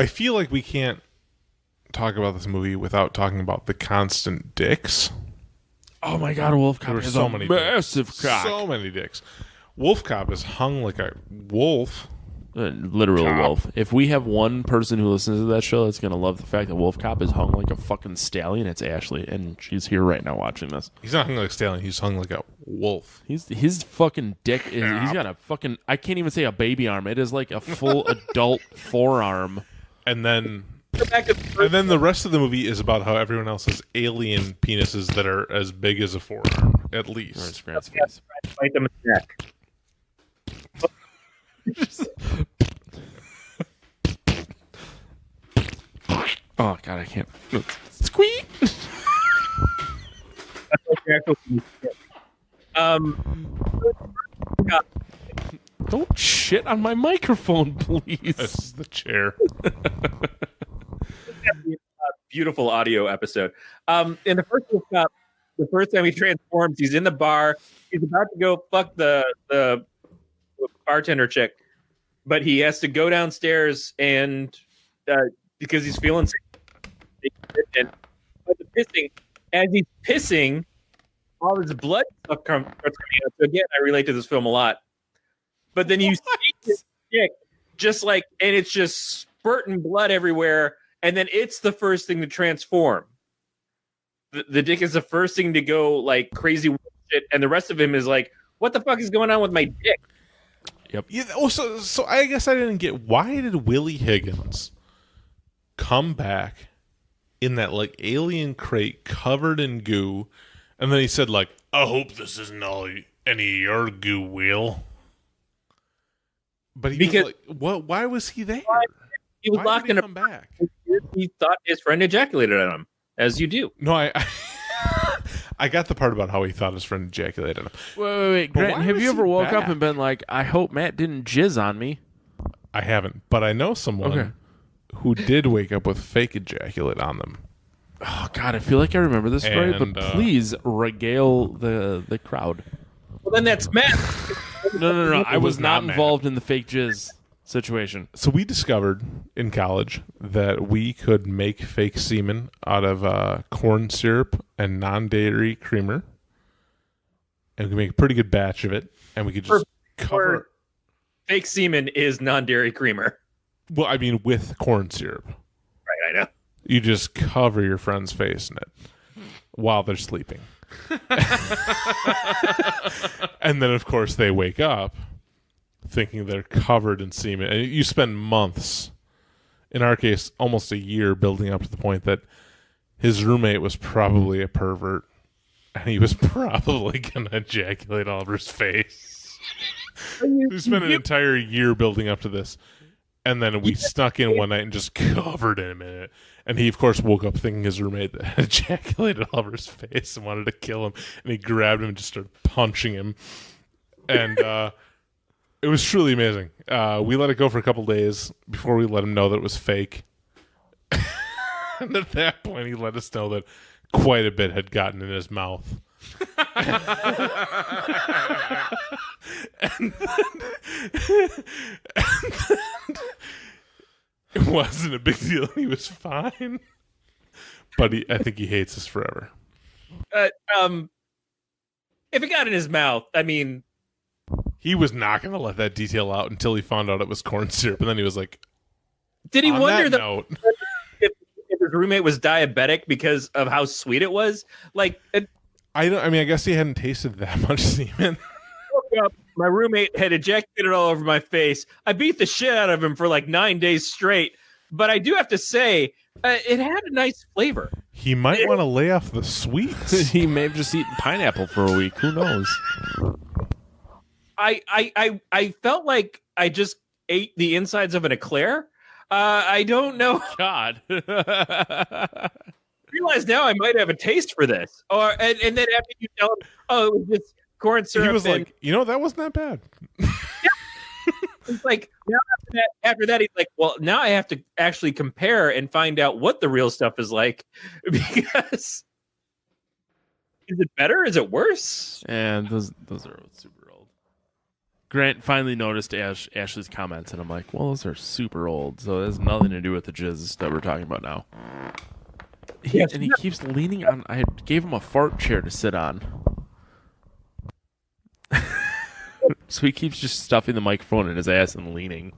Speaker 4: feel like we can't talk about this movie without talking about the constant dicks.
Speaker 5: Oh my god, Wolfcop
Speaker 4: There were
Speaker 5: has
Speaker 4: so
Speaker 5: a
Speaker 4: many
Speaker 5: massive
Speaker 4: dicks.
Speaker 5: cock.
Speaker 4: So many dicks. Wolfcop is hung like a wolf.
Speaker 5: Literally
Speaker 4: Cop.
Speaker 5: wolf. If we have one person who listens to that show that's going to love the fact that Wolfcop is hung like a fucking stallion, it's Ashley, and she's here right now watching this.
Speaker 4: He's not hung like a stallion. He's hung like a wolf.
Speaker 5: His fucking dick is, he's got a fucking, I can't even say a baby arm. It is like a full adult forearm.
Speaker 4: And then the rest of the movie is about how everyone else has alien penises that are as big as a forearm, at least.
Speaker 6: Fight them in the neck.
Speaker 5: Oh god, I can't. Squeak. Don't shit on my microphone, please.
Speaker 4: This is the chair.
Speaker 6: Beautiful audio episode. In the first Wolfcop, the first time he transforms, he's in the bar. He's about to go fuck the bartender chick, but he has to go downstairs and because he's feeling sick. And the pissing, as he's pissing, all his blood stuff starts coming out. So again, I relate to this film a lot. But then you see his dick, just like, and it's just spurting blood everywhere. And then it's the first thing to transform. The dick is the first thing to go like crazy shit, and the rest of him is like, "What the fuck is going on with my dick?"
Speaker 5: Yep.
Speaker 4: Yeah, so I guess I didn't get, why did Willie Higgins come back in that like alien crate covered in goo, and then he said like, "I hope this isn't all any of your goo, Will." But he was like, what? Why was he there?
Speaker 6: He was locked in a
Speaker 4: back.
Speaker 6: He thought his friend ejaculated on him, as you do.
Speaker 4: No, I got the part about how he thought his friend ejaculated on him.
Speaker 5: Wait.
Speaker 4: But
Speaker 5: Grant,
Speaker 4: why
Speaker 5: have
Speaker 4: was
Speaker 5: you ever
Speaker 4: he
Speaker 5: woke up
Speaker 4: back?
Speaker 5: and been like, I hope Matt didn't jizz on me?
Speaker 4: I haven't, but I know someone who did wake up with fake ejaculate on them.
Speaker 5: Oh god, I feel like I remember this story,
Speaker 4: And,
Speaker 5: but please regale the crowd.
Speaker 6: Well, then that's Matt.
Speaker 5: No. I was not
Speaker 4: not
Speaker 5: involved in the fake jizz situation.
Speaker 4: So we discovered in college that we could make fake semen out of corn syrup and non-dairy creamer, and we could make a pretty good batch of it, and we could just cover.
Speaker 6: Fake semen is non-dairy creamer.
Speaker 4: Well, I mean, with corn syrup.
Speaker 6: Right, I know.
Speaker 4: You just cover your friend's face in it while they're sleeping. And then, of course, they wake up thinking they're covered in semen. And you spend months, in our case, almost a year, building up to the point that his roommate was probably a pervert. And he was probably going to ejaculate all over his face. We spent an entire year building up to this. And then we snuck in one night and just covered him in it. And he, of course, woke up thinking his roommate had ejaculated all over his face and wanted to kill him. And he grabbed him and just started punching him. And it was truly amazing. We let it go for a couple days before we let him know that it was fake. And at that point, he let us know that quite a bit had gotten in his mouth. and then it wasn't a big deal. He was fine. But I think he hates us forever.
Speaker 6: If it got in his mouth, I mean...
Speaker 4: He was not going to let that detail out until he found out it was corn syrup. And then he was like...
Speaker 6: Did he wonder
Speaker 4: that
Speaker 6: if his roommate was diabetic because of how sweet it was? Like...
Speaker 4: I guess he hadn't tasted that much semen.
Speaker 6: Woke up, my roommate had ejaculated all over my face. I beat the shit out of him for like 9 days straight. but I do have to say it had a nice flavor.
Speaker 4: He might want to lay off the sweets.
Speaker 5: He may have just eaten pineapple for a week. Who knows?
Speaker 6: I felt like I just ate the insides of an eclair. I don't know.
Speaker 5: God.
Speaker 6: I realize now I might have a taste for this. And then after you tell him, oh, it was just corn syrup.
Speaker 4: He was like, that wasn't that bad.
Speaker 6: It's like now after that, he's like, well, now I have to actually compare and find out what the real stuff is like, because is it better? Is it worse?
Speaker 5: And those are super old. Grant finally noticed Ashley's comments, and I'm like, well, those are super old, so it has nothing to do with the jizz that we're talking about now. And he keeps leaning on. I gave him a fart chair to sit on. So he keeps just stuffing the microphone in his ass and leaning.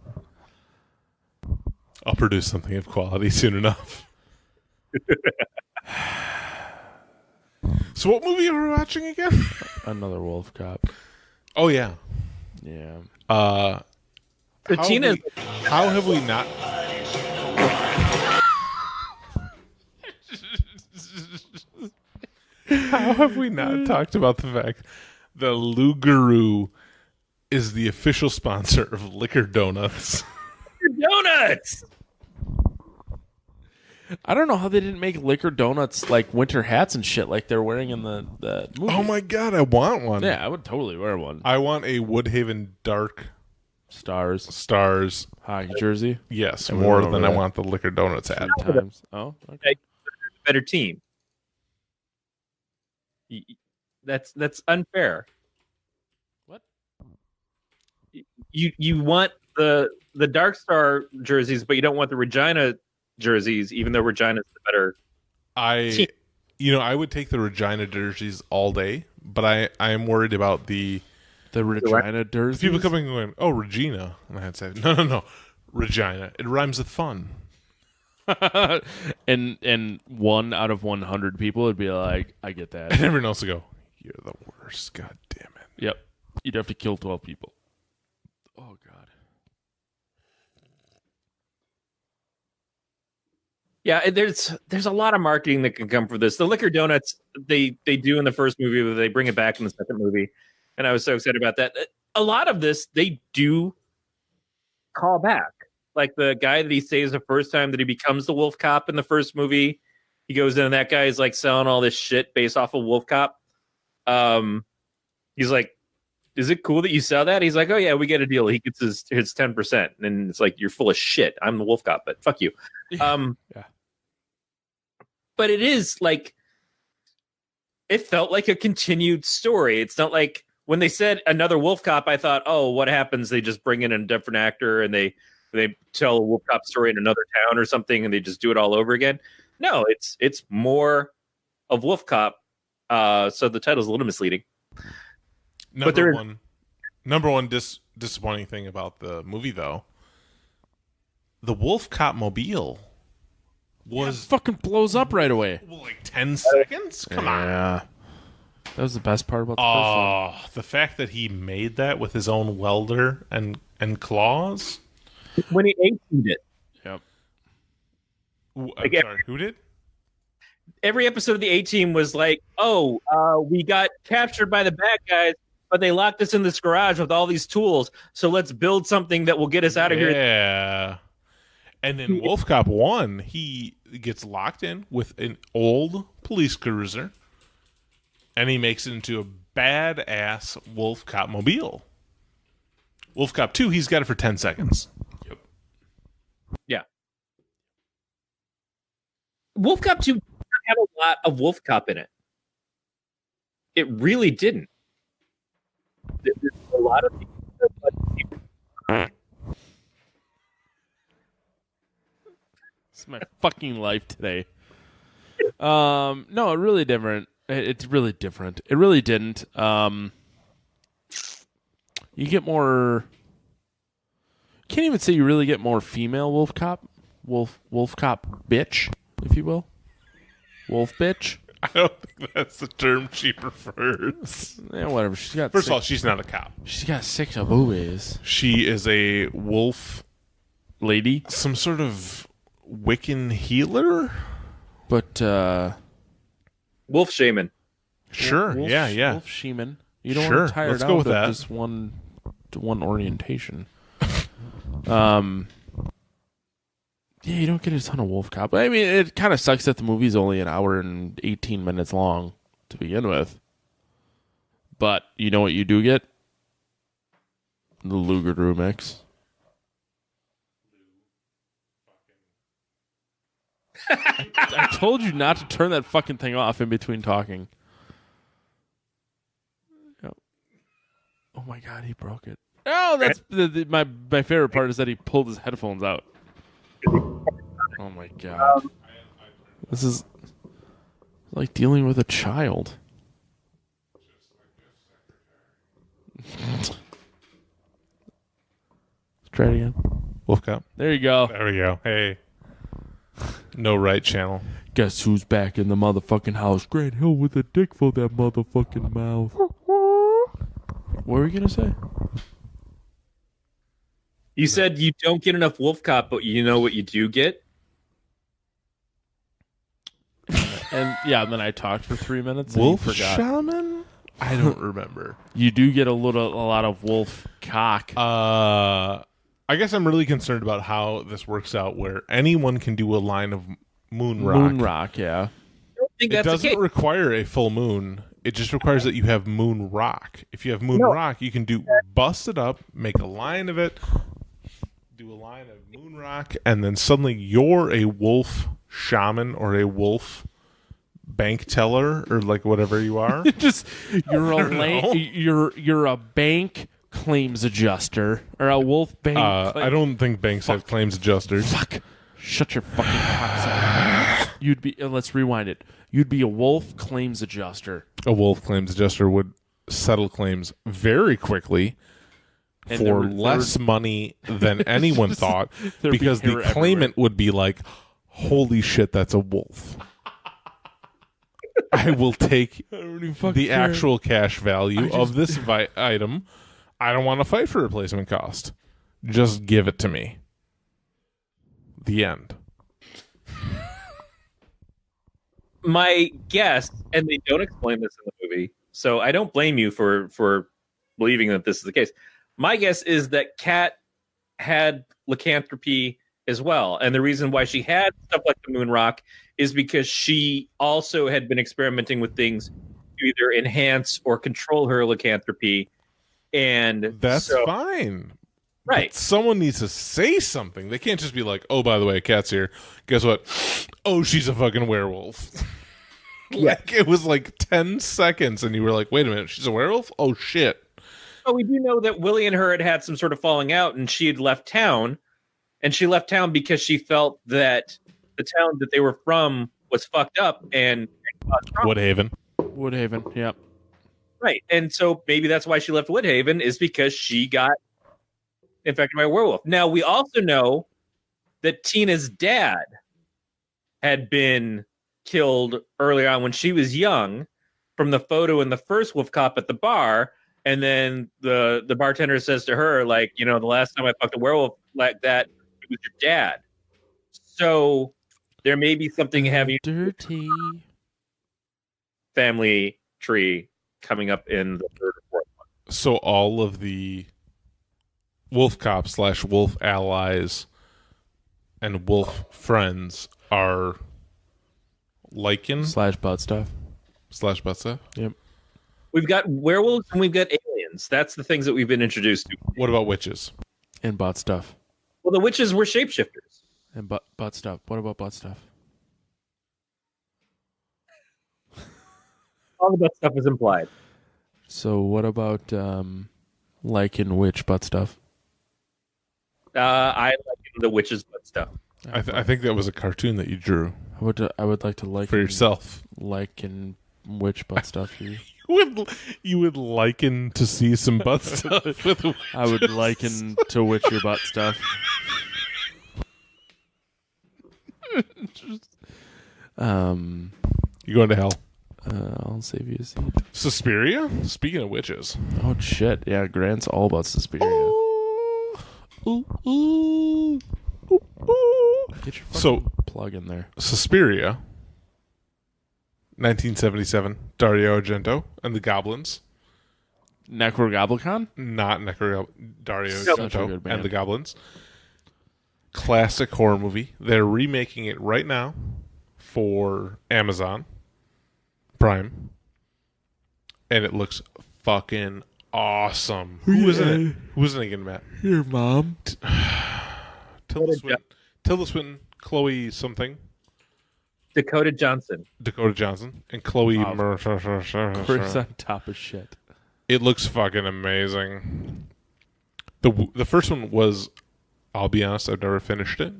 Speaker 4: I'll produce something of quality soon enough. So what movie are we watching again?
Speaker 5: Another Wolfcop.
Speaker 4: Oh, yeah.
Speaker 5: Yeah.
Speaker 4: How have we not... How have we not talked about the fact that Lugaroo is the official sponsor of Liquor Donuts?
Speaker 6: Donuts!
Speaker 5: I don't know how they didn't make Liquor Donuts like winter hats and shit like they're wearing in the movie.
Speaker 4: Oh my god, I want one.
Speaker 5: Yeah, I would totally wear one.
Speaker 4: I want a Woodhaven Dark
Speaker 5: Stars hockey jersey.
Speaker 4: Yes, more than I want the Liquor Donuts hat.
Speaker 5: Times. Oh, okay.
Speaker 6: Better team. That's unfair.
Speaker 5: What?
Speaker 6: You want the Dark Star jerseys, but you don't want the Regina jerseys, even though Regina's the better team.
Speaker 4: I would take the Regina jerseys all day, but I am worried about the
Speaker 5: Regina jerseys.
Speaker 4: People coming and going, oh, Regina, and I'd say no, Regina. It rhymes with fun.
Speaker 5: and 1 out of 100 people would be like, I get that.
Speaker 4: And everyone else would go, you're the worst. God damn it.
Speaker 5: Yep. You'd have to kill 12 people. Oh, God.
Speaker 6: Yeah, there's a lot of marketing that can come for this. The Liquor Donuts, they do in the first movie, but they bring it back in the second movie. And I was so excited about that. A lot of this, they do call back. Like the guy that he saves the first time that he becomes the Wolf Cop in the first movie, he goes in and that guy is like selling all this shit based off of Wolf Cop. He's like, is it cool that you sell that? He's like, oh yeah, we get a deal. He gets his 10%. And it's like, you're full of shit. I'm the Wolf Cop, but fuck you.
Speaker 5: Yeah.
Speaker 6: But it is like, it felt like a continued story. It's not like when they said Another Wolf Cop, I thought, oh, what happens? They just bring in a different actor and they tell a Wolf Cop story in another town or something, and they just do it all over again. No, it's more of Wolf Cop. So the title's a little misleading.
Speaker 4: Number one disappointing thing about the movie, though, the Wolf Cop mobile was
Speaker 5: fucking blows up right away.
Speaker 4: Like 10 seconds? Come on.
Speaker 5: That was the best part about the first one.
Speaker 4: The fact that he made that with his own welder and claws.
Speaker 6: When he A-teamed it.
Speaker 5: Yep.
Speaker 4: I'm sorry, who did?
Speaker 6: Every episode of the A-Team was like, we got captured by the bad guys, but they locked us in this garage with all these tools, so let's build something that will get us out of here.
Speaker 4: Yeah. And then Wolf Cop 1, he gets locked in with an old police cruiser, and he makes it into a badass Wolf Cop mobile. Wolf Cop 2, he's got it for 10 seconds.
Speaker 5: Yep.
Speaker 6: Yeah. Wolf Cop 2 didn't have a lot of Wolf Cop in it. It really didn't. There's a lot of people.
Speaker 5: This is my fucking life today. No, it really different. It's really different. It really didn't. You get more. Can't even say you really get more female Wolf Cop. Wolf Cop bitch, if you will. Wolf bitch.
Speaker 4: I don't think that's the term she prefers.
Speaker 5: Yeah, whatever. She's got.
Speaker 4: First of all, she's not a cop.
Speaker 5: She's got 6 boobies.
Speaker 4: She is a wolf
Speaker 5: lady.
Speaker 4: Some sort of Wiccan healer?
Speaker 5: But
Speaker 6: Wolf shaman.
Speaker 4: Sure.
Speaker 5: Wolf,
Speaker 4: yeah.
Speaker 5: Wolf shaman. You don't
Speaker 4: Sure,
Speaker 5: want to tire
Speaker 4: let's
Speaker 5: it
Speaker 4: go
Speaker 5: out
Speaker 4: with
Speaker 5: of
Speaker 4: that.
Speaker 5: just one orientation. Yeah, you don't get a ton of wolf cop. I mean, it kind of sucks that the movie's only an hour and 18 minutes long to begin with. But you know what you do get? The Luger mix. I told you not to turn that fucking thing off in between talking. Oh my god, he broke it. Oh, that's my favorite part is that he pulled his headphones out. Oh my god. This is like dealing with a child. Let's try it again.
Speaker 4: Wolfcop.
Speaker 5: There you go.
Speaker 4: There we go. Hey. No right channel.
Speaker 5: Guess who's back in the motherfucking house? Grant Hill with a dick for that motherfucking mouth. What were you gonna say?
Speaker 6: You said you don't get enough wolf cop, but you know what you do get?
Speaker 5: And yeah, then I talked for 3 minutes.
Speaker 4: Wolf
Speaker 5: and you forgot.
Speaker 4: shaman? I don't remember.
Speaker 5: You do get a lot of wolf cock.
Speaker 4: I guess I'm really concerned about how this works out, where anyone can do a line of moon rock.
Speaker 5: Moon rock, yeah.
Speaker 6: I don't think
Speaker 4: It
Speaker 6: that's the
Speaker 4: doesn't
Speaker 6: case.
Speaker 4: require a full moon. It just requires that you have moon rock. If you have moon rock, you can bust it up, make a line of it, do a line of moon rock, and then suddenly you're a wolf shaman or a wolf bank teller or like whatever you are.
Speaker 5: You're a bank claims adjuster or a wolf bank.
Speaker 4: I don't think banks have claims adjusters.
Speaker 5: Fuck. Shut your fucking cocksucker. You'd be. Let's rewind it. You'd be a wolf claims adjuster.
Speaker 4: A wolf claims adjuster would settle claims very quickly
Speaker 5: And
Speaker 4: for less money than anyone thought,
Speaker 5: there'd be
Speaker 4: because the
Speaker 5: hair
Speaker 4: claimant would be like, "Holy shit, that's a wolf." I will take the actual cash value of this item. I don't want to fight for replacement cost. Just give it to me. The end.
Speaker 6: My guess, and they don't explain this in the movie, so I don't blame you for believing that this is the case. My guess is that Kat had lycanthropy as well, and the reason why she had stuff like the moon rock is because she also had been experimenting with things to either enhance or control her lycanthropy, and
Speaker 4: That's fine.
Speaker 6: Right.
Speaker 4: But someone needs to say something. They can't just be like, "Oh, by the way, Kat's here. Guess what? Oh, she's a fucking werewolf." Like, it was like 10 seconds, and you were like, "Wait a minute, she's a werewolf? Oh, shit."
Speaker 6: But we do know that Willie and her had some sort of falling out, and she had left town. And she left town because she felt that the town that they were from was fucked up and
Speaker 4: Woodhaven.
Speaker 5: Woodhaven, yep.
Speaker 6: Right. And so maybe that's why she left Woodhaven, is because she got infected by a werewolf. Now, we also know that Tina's dad had been killed early on when she was young from the photo in the first Wolf Cop at the bar. And then the bartender says to her, like, you know, the last time I fucked a werewolf like that, it was your dad. So there may be something having
Speaker 5: dirty
Speaker 6: family tree coming up in the third or fourth one.
Speaker 4: So all of the wolf cops / wolf allies and wolf friends are lichen
Speaker 5: / butt stuff.
Speaker 4: Yep.
Speaker 6: We've got werewolves and we've got aliens. That's the things that we've been introduced to.
Speaker 4: What about witches?
Speaker 5: And butt stuff.
Speaker 6: Well, the witches were shapeshifters.
Speaker 5: And butt stuff. What about butt stuff?
Speaker 6: All the butt stuff is implied.
Speaker 5: So what about lichen witch butt stuff?
Speaker 6: I like the witches' butt stuff.
Speaker 4: I think that was a cartoon that you drew.
Speaker 5: I would like to like
Speaker 4: for yourself.
Speaker 5: Lichen witch butt stuff.
Speaker 4: You would liken to see some butt stuff with witches.
Speaker 5: I would liken to witch your butt stuff.
Speaker 4: You going to hell?
Speaker 5: I'll save you a seat.
Speaker 4: Suspiria? Speaking of witches.
Speaker 5: Oh shit! Yeah, Grant's all about Suspiria.
Speaker 4: Ooh, ooh, ooh, ooh.
Speaker 5: Get your fucking plug in there.
Speaker 4: Suspiria, 1977, Dario Argento and the Goblins.
Speaker 5: Necrogoblicon?
Speaker 4: Not Dario
Speaker 5: Such a
Speaker 4: Argento
Speaker 5: good band.
Speaker 4: and the Goblins. Classic horror movie. They're remaking it right now for Amazon Prime, and it looks fucking awesome. Who is in it? Who's in it again, Matt?
Speaker 5: Your mom.
Speaker 4: Tilda Swinton, Chloe something.
Speaker 6: Dakota Johnson,
Speaker 4: and Chloe.
Speaker 5: Chris on top of shit.
Speaker 4: It looks fucking amazing. The first one was, I'll be honest, I've never finished it.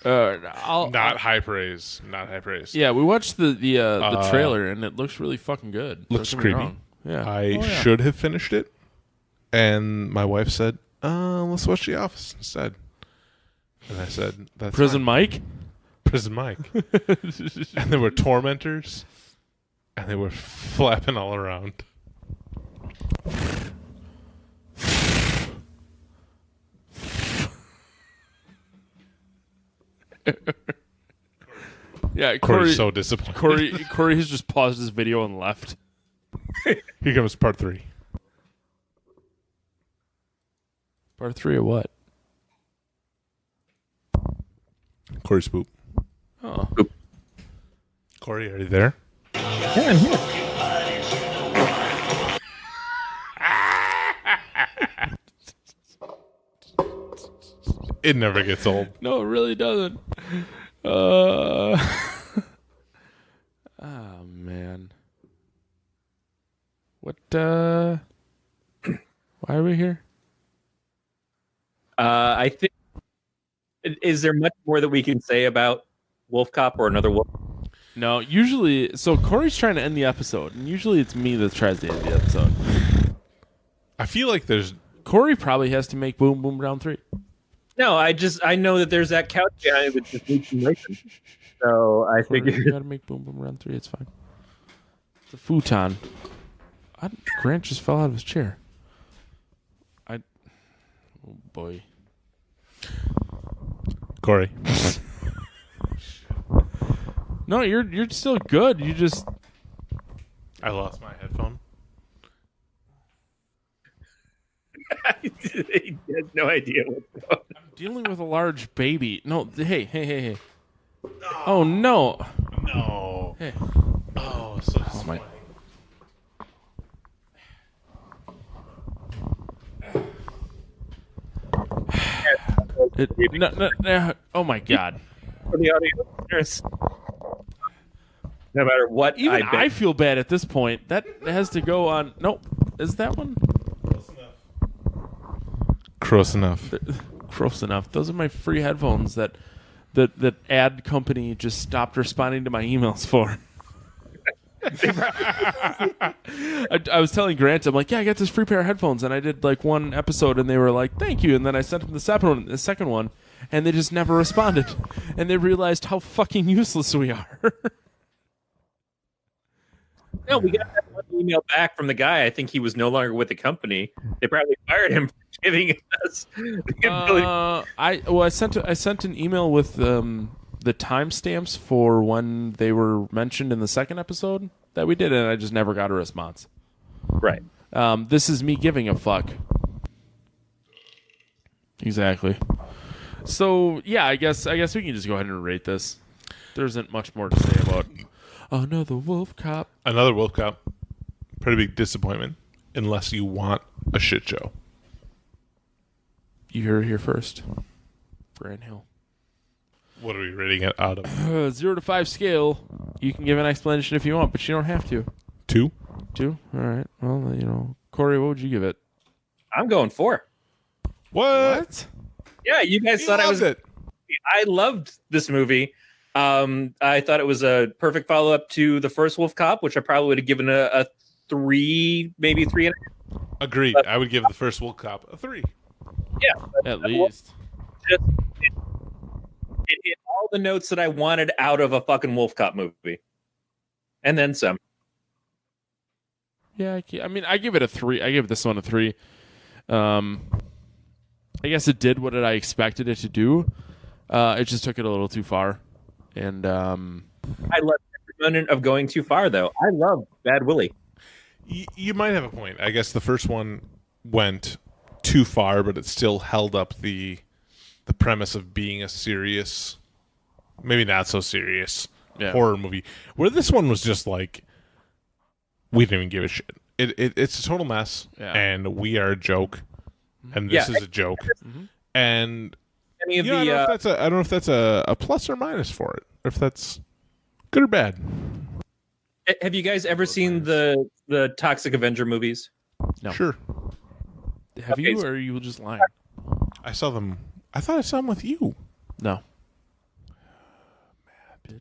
Speaker 4: Not high praise.
Speaker 5: Yeah, we watched the trailer and it looks really fucking good.
Speaker 4: Looks
Speaker 5: Don't get me
Speaker 4: creepy.
Speaker 5: wrong. Yeah,
Speaker 4: I should have finished it, and my wife said, "Let's watch The Office instead." And I said, "That's
Speaker 5: Prison
Speaker 4: fine."
Speaker 5: Mike.
Speaker 4: Prison Mike. And there were tormentors, and they were flapping all around.
Speaker 5: Yeah,
Speaker 4: Corey's so disappointed.
Speaker 5: Corey has just paused his video and left.
Speaker 4: Here comes part 3.
Speaker 5: Part 3 of what?
Speaker 4: Corey Spoop.
Speaker 5: Oh.
Speaker 4: Corey, are you there?
Speaker 6: Yeah, I'm here.
Speaker 4: It never gets old.
Speaker 5: No, it really doesn't. Oh, man. What, why are we here?
Speaker 6: I think, is there much more that we can say about Wolfcop or Another Wolf?
Speaker 5: No, usually, so Corey's trying to end the episode, and usually it's me that tries to end the episode.
Speaker 4: I feel like there's...
Speaker 5: Corey probably has to make Boom Boom Round 3.
Speaker 6: No, I know that there's that couch behind it that just needs some motion. So I figured
Speaker 5: You gotta make Boom Boom Round 3, it's fine. It's a futon. Grant just fell out of his chair. Oh boy.
Speaker 4: Corey.
Speaker 5: No, you're still good. You just...
Speaker 4: I lost my headphone.
Speaker 6: he has no idea what's going on.
Speaker 5: I'm dealing with a large baby. No, hey. Oh, no.
Speaker 4: No.
Speaker 5: Hey.
Speaker 4: Oh, so
Speaker 5: my... No, oh, my God.
Speaker 6: For the audio listeners, no matter what,
Speaker 5: Even I feel bad at this point. That has to go on... Nope. Is that one?
Speaker 4: Close enough.
Speaker 5: Gross enough. Those are my free headphones that ad company just stopped responding to my emails for. I was telling Grant, I'm like, yeah, I got this free pair of headphones, and I did like one episode, and they were like, thank you, and then I sent them the second one, and they just never responded, and they realized how fucking useless we are.
Speaker 6: No, we got that one email back from the guy. I think he was no longer with the company. They probably fired him for giving us the ability.
Speaker 5: I sent an email with the timestamps for when they were mentioned in the second episode that we did, and I just never got a response.
Speaker 6: Right.
Speaker 5: This is me giving a fuck. Exactly. So yeah, I guess we can just go ahead and rate this. There isn't much more to say about Another Wolfcop.
Speaker 4: Another Wolfcop. Pretty big disappointment, unless you want a shit show.
Speaker 5: You heard it here first. Grant Hill.
Speaker 4: What are we rating it out of?
Speaker 5: 0 to 5 scale. You can give an explanation if you want, but you don't have to.
Speaker 4: 2?
Speaker 5: 2? All right. Well, Corey, what would you give it?
Speaker 6: I'm going 4.
Speaker 4: What?
Speaker 6: Yeah, you guys thought I was.
Speaker 4: It.
Speaker 6: I loved this movie. I thought it was a perfect follow up to the first Wolfcop, which I probably would have given a 3, maybe 3.5.
Speaker 4: Agreed. I would give the first Wolfcop a 3.
Speaker 6: Yeah,
Speaker 5: At least.
Speaker 6: It hit all the notes that I wanted out of a fucking Wolfcop movie, and then some.
Speaker 5: Yeah, I give it a 3. I give this one a 3. I guess it did what I expected it to do. It just took it a little too far, and
Speaker 6: I love the proponent of going too far, though. I love Bad Willie.
Speaker 4: You might have a point. I guess the first one went too far, but it still held up the premise of being a serious, maybe not so serious horror movie. Where this one was just like, we didn't even give a shit. It's a total mess, and we are a joke, and this is a joke, and
Speaker 6: any of
Speaker 4: I don't know if that's a plus or minus for it, or if that's good or bad.
Speaker 6: Have you guys ever seen the Toxic Avenger movies?
Speaker 5: No.
Speaker 4: Sure.
Speaker 5: Have you, or are you just lying?
Speaker 4: I saw them. I thought I saw them with you.
Speaker 5: No.
Speaker 4: Bitch.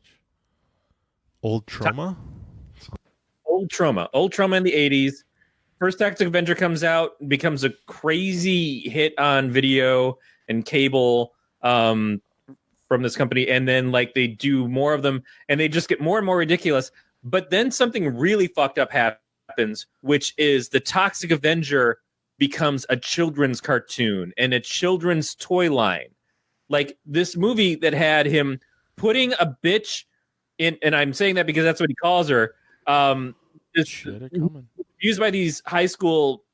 Speaker 4: Old Trauma?
Speaker 6: Old Trauma in the 80s. First Toxic Avenger comes out, becomes a crazy hit on video and cable from this company, and then like they do more of them, and they just get more and more ridiculous. But then something really fucked up happens, which is the Toxic Avenger becomes a children's cartoon and a children's toy line. Like this movie that had him putting a bitch in, and I'm saying that because that's what he calls her, used by these high school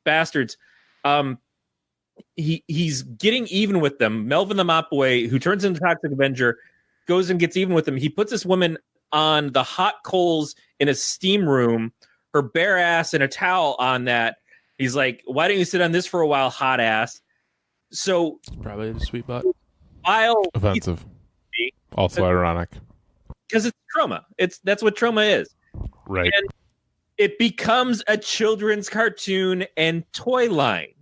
Speaker 6: bastards. He's getting even with them. Melvin the Mop Boy, who turns into Toxic Avenger, goes and gets even with them. He puts this woman on the hot coals in a steam room, her bare ass and a towel on that. He's like, why don't you sit on this for a while, hot ass? So
Speaker 5: it's probably a sweet butt.
Speaker 4: Offensive. Also ironic.
Speaker 6: Because it's trauma. That's what trauma is.
Speaker 4: Right.
Speaker 6: And it becomes a children's cartoon and toy line.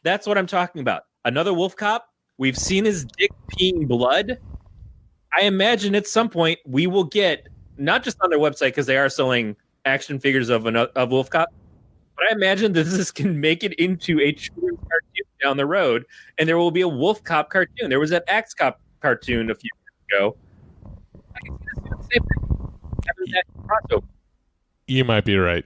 Speaker 6: That's what I'm talking about. Another Wolfcop. We've seen his dick peeing blood. I imagine at some point we will get, not just on their website, because they are selling action figures of Wolfcop, but I imagine that this can make it into a children's cartoon down the road, and there will be a Wolfcop cartoon. There was that Axe-Cop cartoon a few years ago. I can see this doing the same thing. Having that crossover.
Speaker 4: You might be right.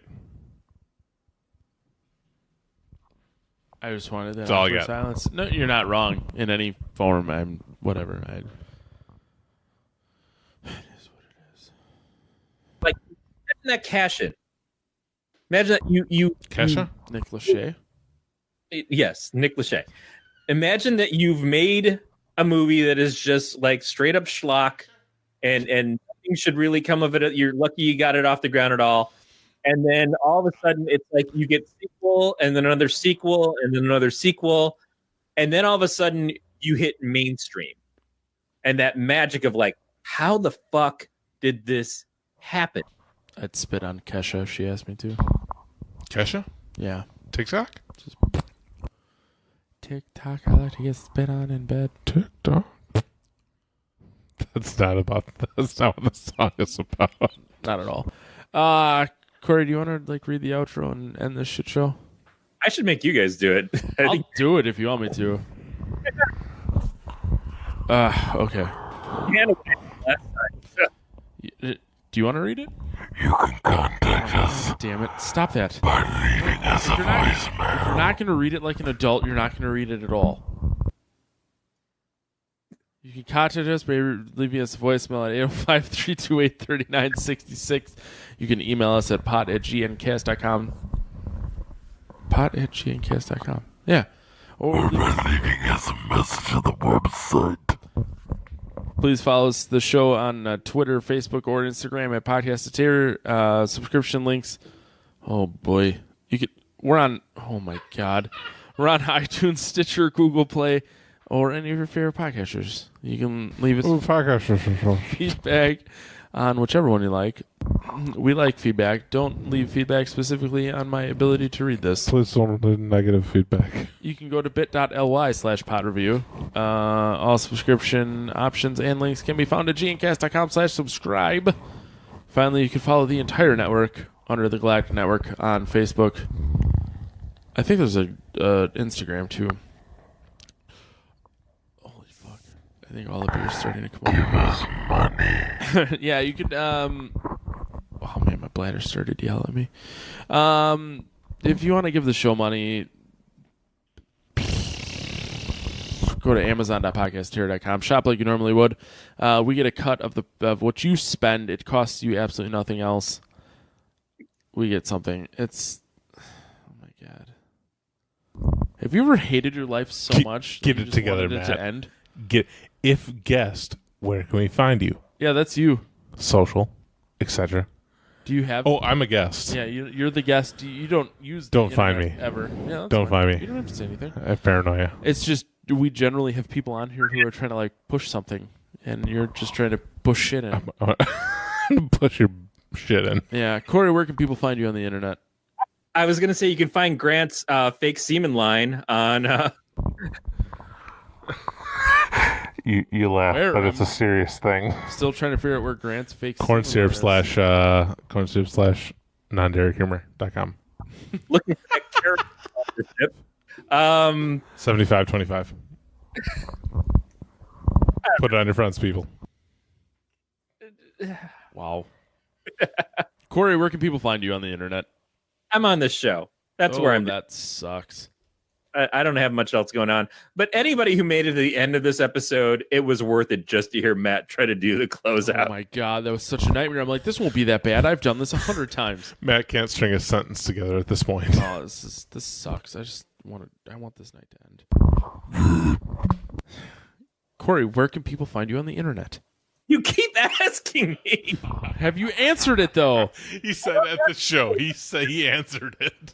Speaker 5: I just wanted that
Speaker 4: all I got.
Speaker 5: silence. No, you're not wrong in any form. I'm whatever. It is what it is.
Speaker 6: Like, imagine that cash-in. Imagine that you
Speaker 4: Kesha?
Speaker 5: Nick Lachey?
Speaker 6: Yes, Nick Lachey. Imagine that you've made a movie that is just like straight up schlock, and nothing should really come of it. You're lucky you got it off the ground at all. And then all of a sudden it's like you get sequel and then another sequel and then another sequel. And then all of a sudden you hit mainstream. And that magic of like, how the fuck did this happen?
Speaker 5: I'd spit on Kesha if she asked me to.
Speaker 4: Kesha?
Speaker 5: Yeah.
Speaker 4: TikTok?
Speaker 5: Just TikTok, I like to get spit on in bed.
Speaker 4: TikTok? That's not what the song is about.
Speaker 5: Not at all. Corey, do you want to like read the outro and end this shit show?
Speaker 6: I should make you guys do it.
Speaker 5: I'll do it if you want me to. Okay. Do you want to read it?
Speaker 9: You can contact us.
Speaker 5: Damn it. Stop that.
Speaker 9: By leaving us a voicemail.
Speaker 5: If you're not going to read it like an adult, you're not going to read it at all. You can contact us by leaving us a voicemail at 805-328-3966. You can email us at PoT@gncast.com. PoT@gncast.com. Yeah.
Speaker 9: Or by leaving us a message on the website.
Speaker 5: Please follow the show on Twitter, Facebook, or Instagram at Podcast of Terror. Subscription links. Oh boy, we're on. Oh my god, we're on iTunes, Stitcher, Google Play, or any of your favorite podcasters. You can leave us feedback on whichever one you like. We like feedback. Don't leave feedback specifically on my ability to read this.
Speaker 4: Please don't leave negative feedback.
Speaker 5: You can go to bit.ly/podreview. All subscription options and links can be found at gncast.com/subscribe. Finally, you can follow the entire network under the Galactic Network on Facebook. I think there's a Instagram too. Holy fuck. I think all the beer's starting to come
Speaker 9: Give us money.
Speaker 5: Yeah, you could oh man, my bladder started to yell at me. If you want to give the show money, go to amazon.podcastterror.com. Shop like you normally would. We get a cut of what you spend. It costs you absolutely nothing else. We get something. It's... Oh, my God. Have you ever hated your life so much
Speaker 4: Get
Speaker 5: that you
Speaker 4: it
Speaker 5: just
Speaker 4: together,
Speaker 5: wanted
Speaker 4: Matt.
Speaker 5: it to end?
Speaker 4: If guest, where can we find you?
Speaker 5: Yeah, that's you.
Speaker 4: Social, etc.
Speaker 5: Do you have...
Speaker 4: Oh, I'm a guest.
Speaker 5: Yeah, you're the guest. You don't use the
Speaker 4: Don't find
Speaker 5: internet
Speaker 4: me.
Speaker 5: ever. Yeah, that's
Speaker 4: Don't
Speaker 5: fine.
Speaker 4: find me.
Speaker 5: You don't have to say anything.
Speaker 4: I have paranoia.
Speaker 5: It's just we generally have people on here who are trying to like push something, and you're just trying to push shit in.
Speaker 4: Push your shit in.
Speaker 5: Yeah, Corey, where can people find you on the internet?
Speaker 6: I was gonna say you can find Grant's fake semen line on.
Speaker 4: You laugh,
Speaker 5: Where?
Speaker 4: but it's a serious thing.
Speaker 5: Still trying to figure out where Grant's fake
Speaker 4: Corn
Speaker 5: semen
Speaker 4: syrup
Speaker 5: line is.
Speaker 4: / corn syrup / non-dairyhumor.com.
Speaker 6: Looking at character sponsorship.
Speaker 4: 75-25. Put it on your fronts, people.
Speaker 5: Wow. Corey, where can people find you on the internet?
Speaker 6: I'm on this show. That's where I'm.
Speaker 5: That sucks.
Speaker 6: I don't have much else going on. But anybody who made it to the end of this episode, it was worth it just to hear Matt try to do the closeout.
Speaker 5: Oh my God, that was such a nightmare. I'm like, this won't be that bad. I've done this 100 times.
Speaker 4: Matt can't string a sentence together at this point.
Speaker 5: Oh, this sucks. I want this night to end. Corey, where can people find you on the internet?
Speaker 6: You keep asking me.
Speaker 5: Have you answered it though?
Speaker 4: He said at the show. He answered it.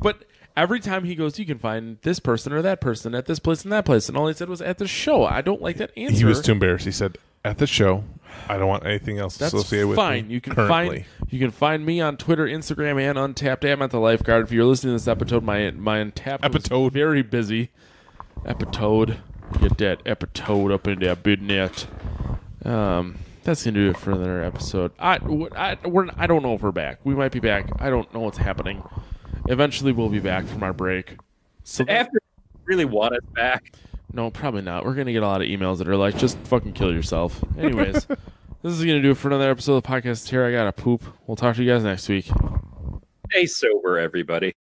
Speaker 5: But every time he goes, you can find this person or that person at this place and that place, and all he said was at the show. I don't like that answer.
Speaker 4: He was too embarrassed. He said at the show. I don't want anything else associated with
Speaker 5: fine.
Speaker 4: me.
Speaker 5: You can
Speaker 4: currently.
Speaker 5: find me on Twitter, Instagram, and Untapped. I'm at the Lifeguard. If you're listening to this episode, my Untapped was very busy. Episode. Get that episode up in that big net. That's gonna do it for another episode. I don't know if we're back. We might be back. I don't know what's happening. Eventually, we'll be back from our break. So
Speaker 6: After you really want us back.
Speaker 5: No, probably not. We're gonna get a lot of emails that are like, just fucking kill yourself. Anyways, this is gonna do it for another episode of the podcast. Here, I gotta poop. We'll talk to you guys next week.
Speaker 6: Stay sober, everybody.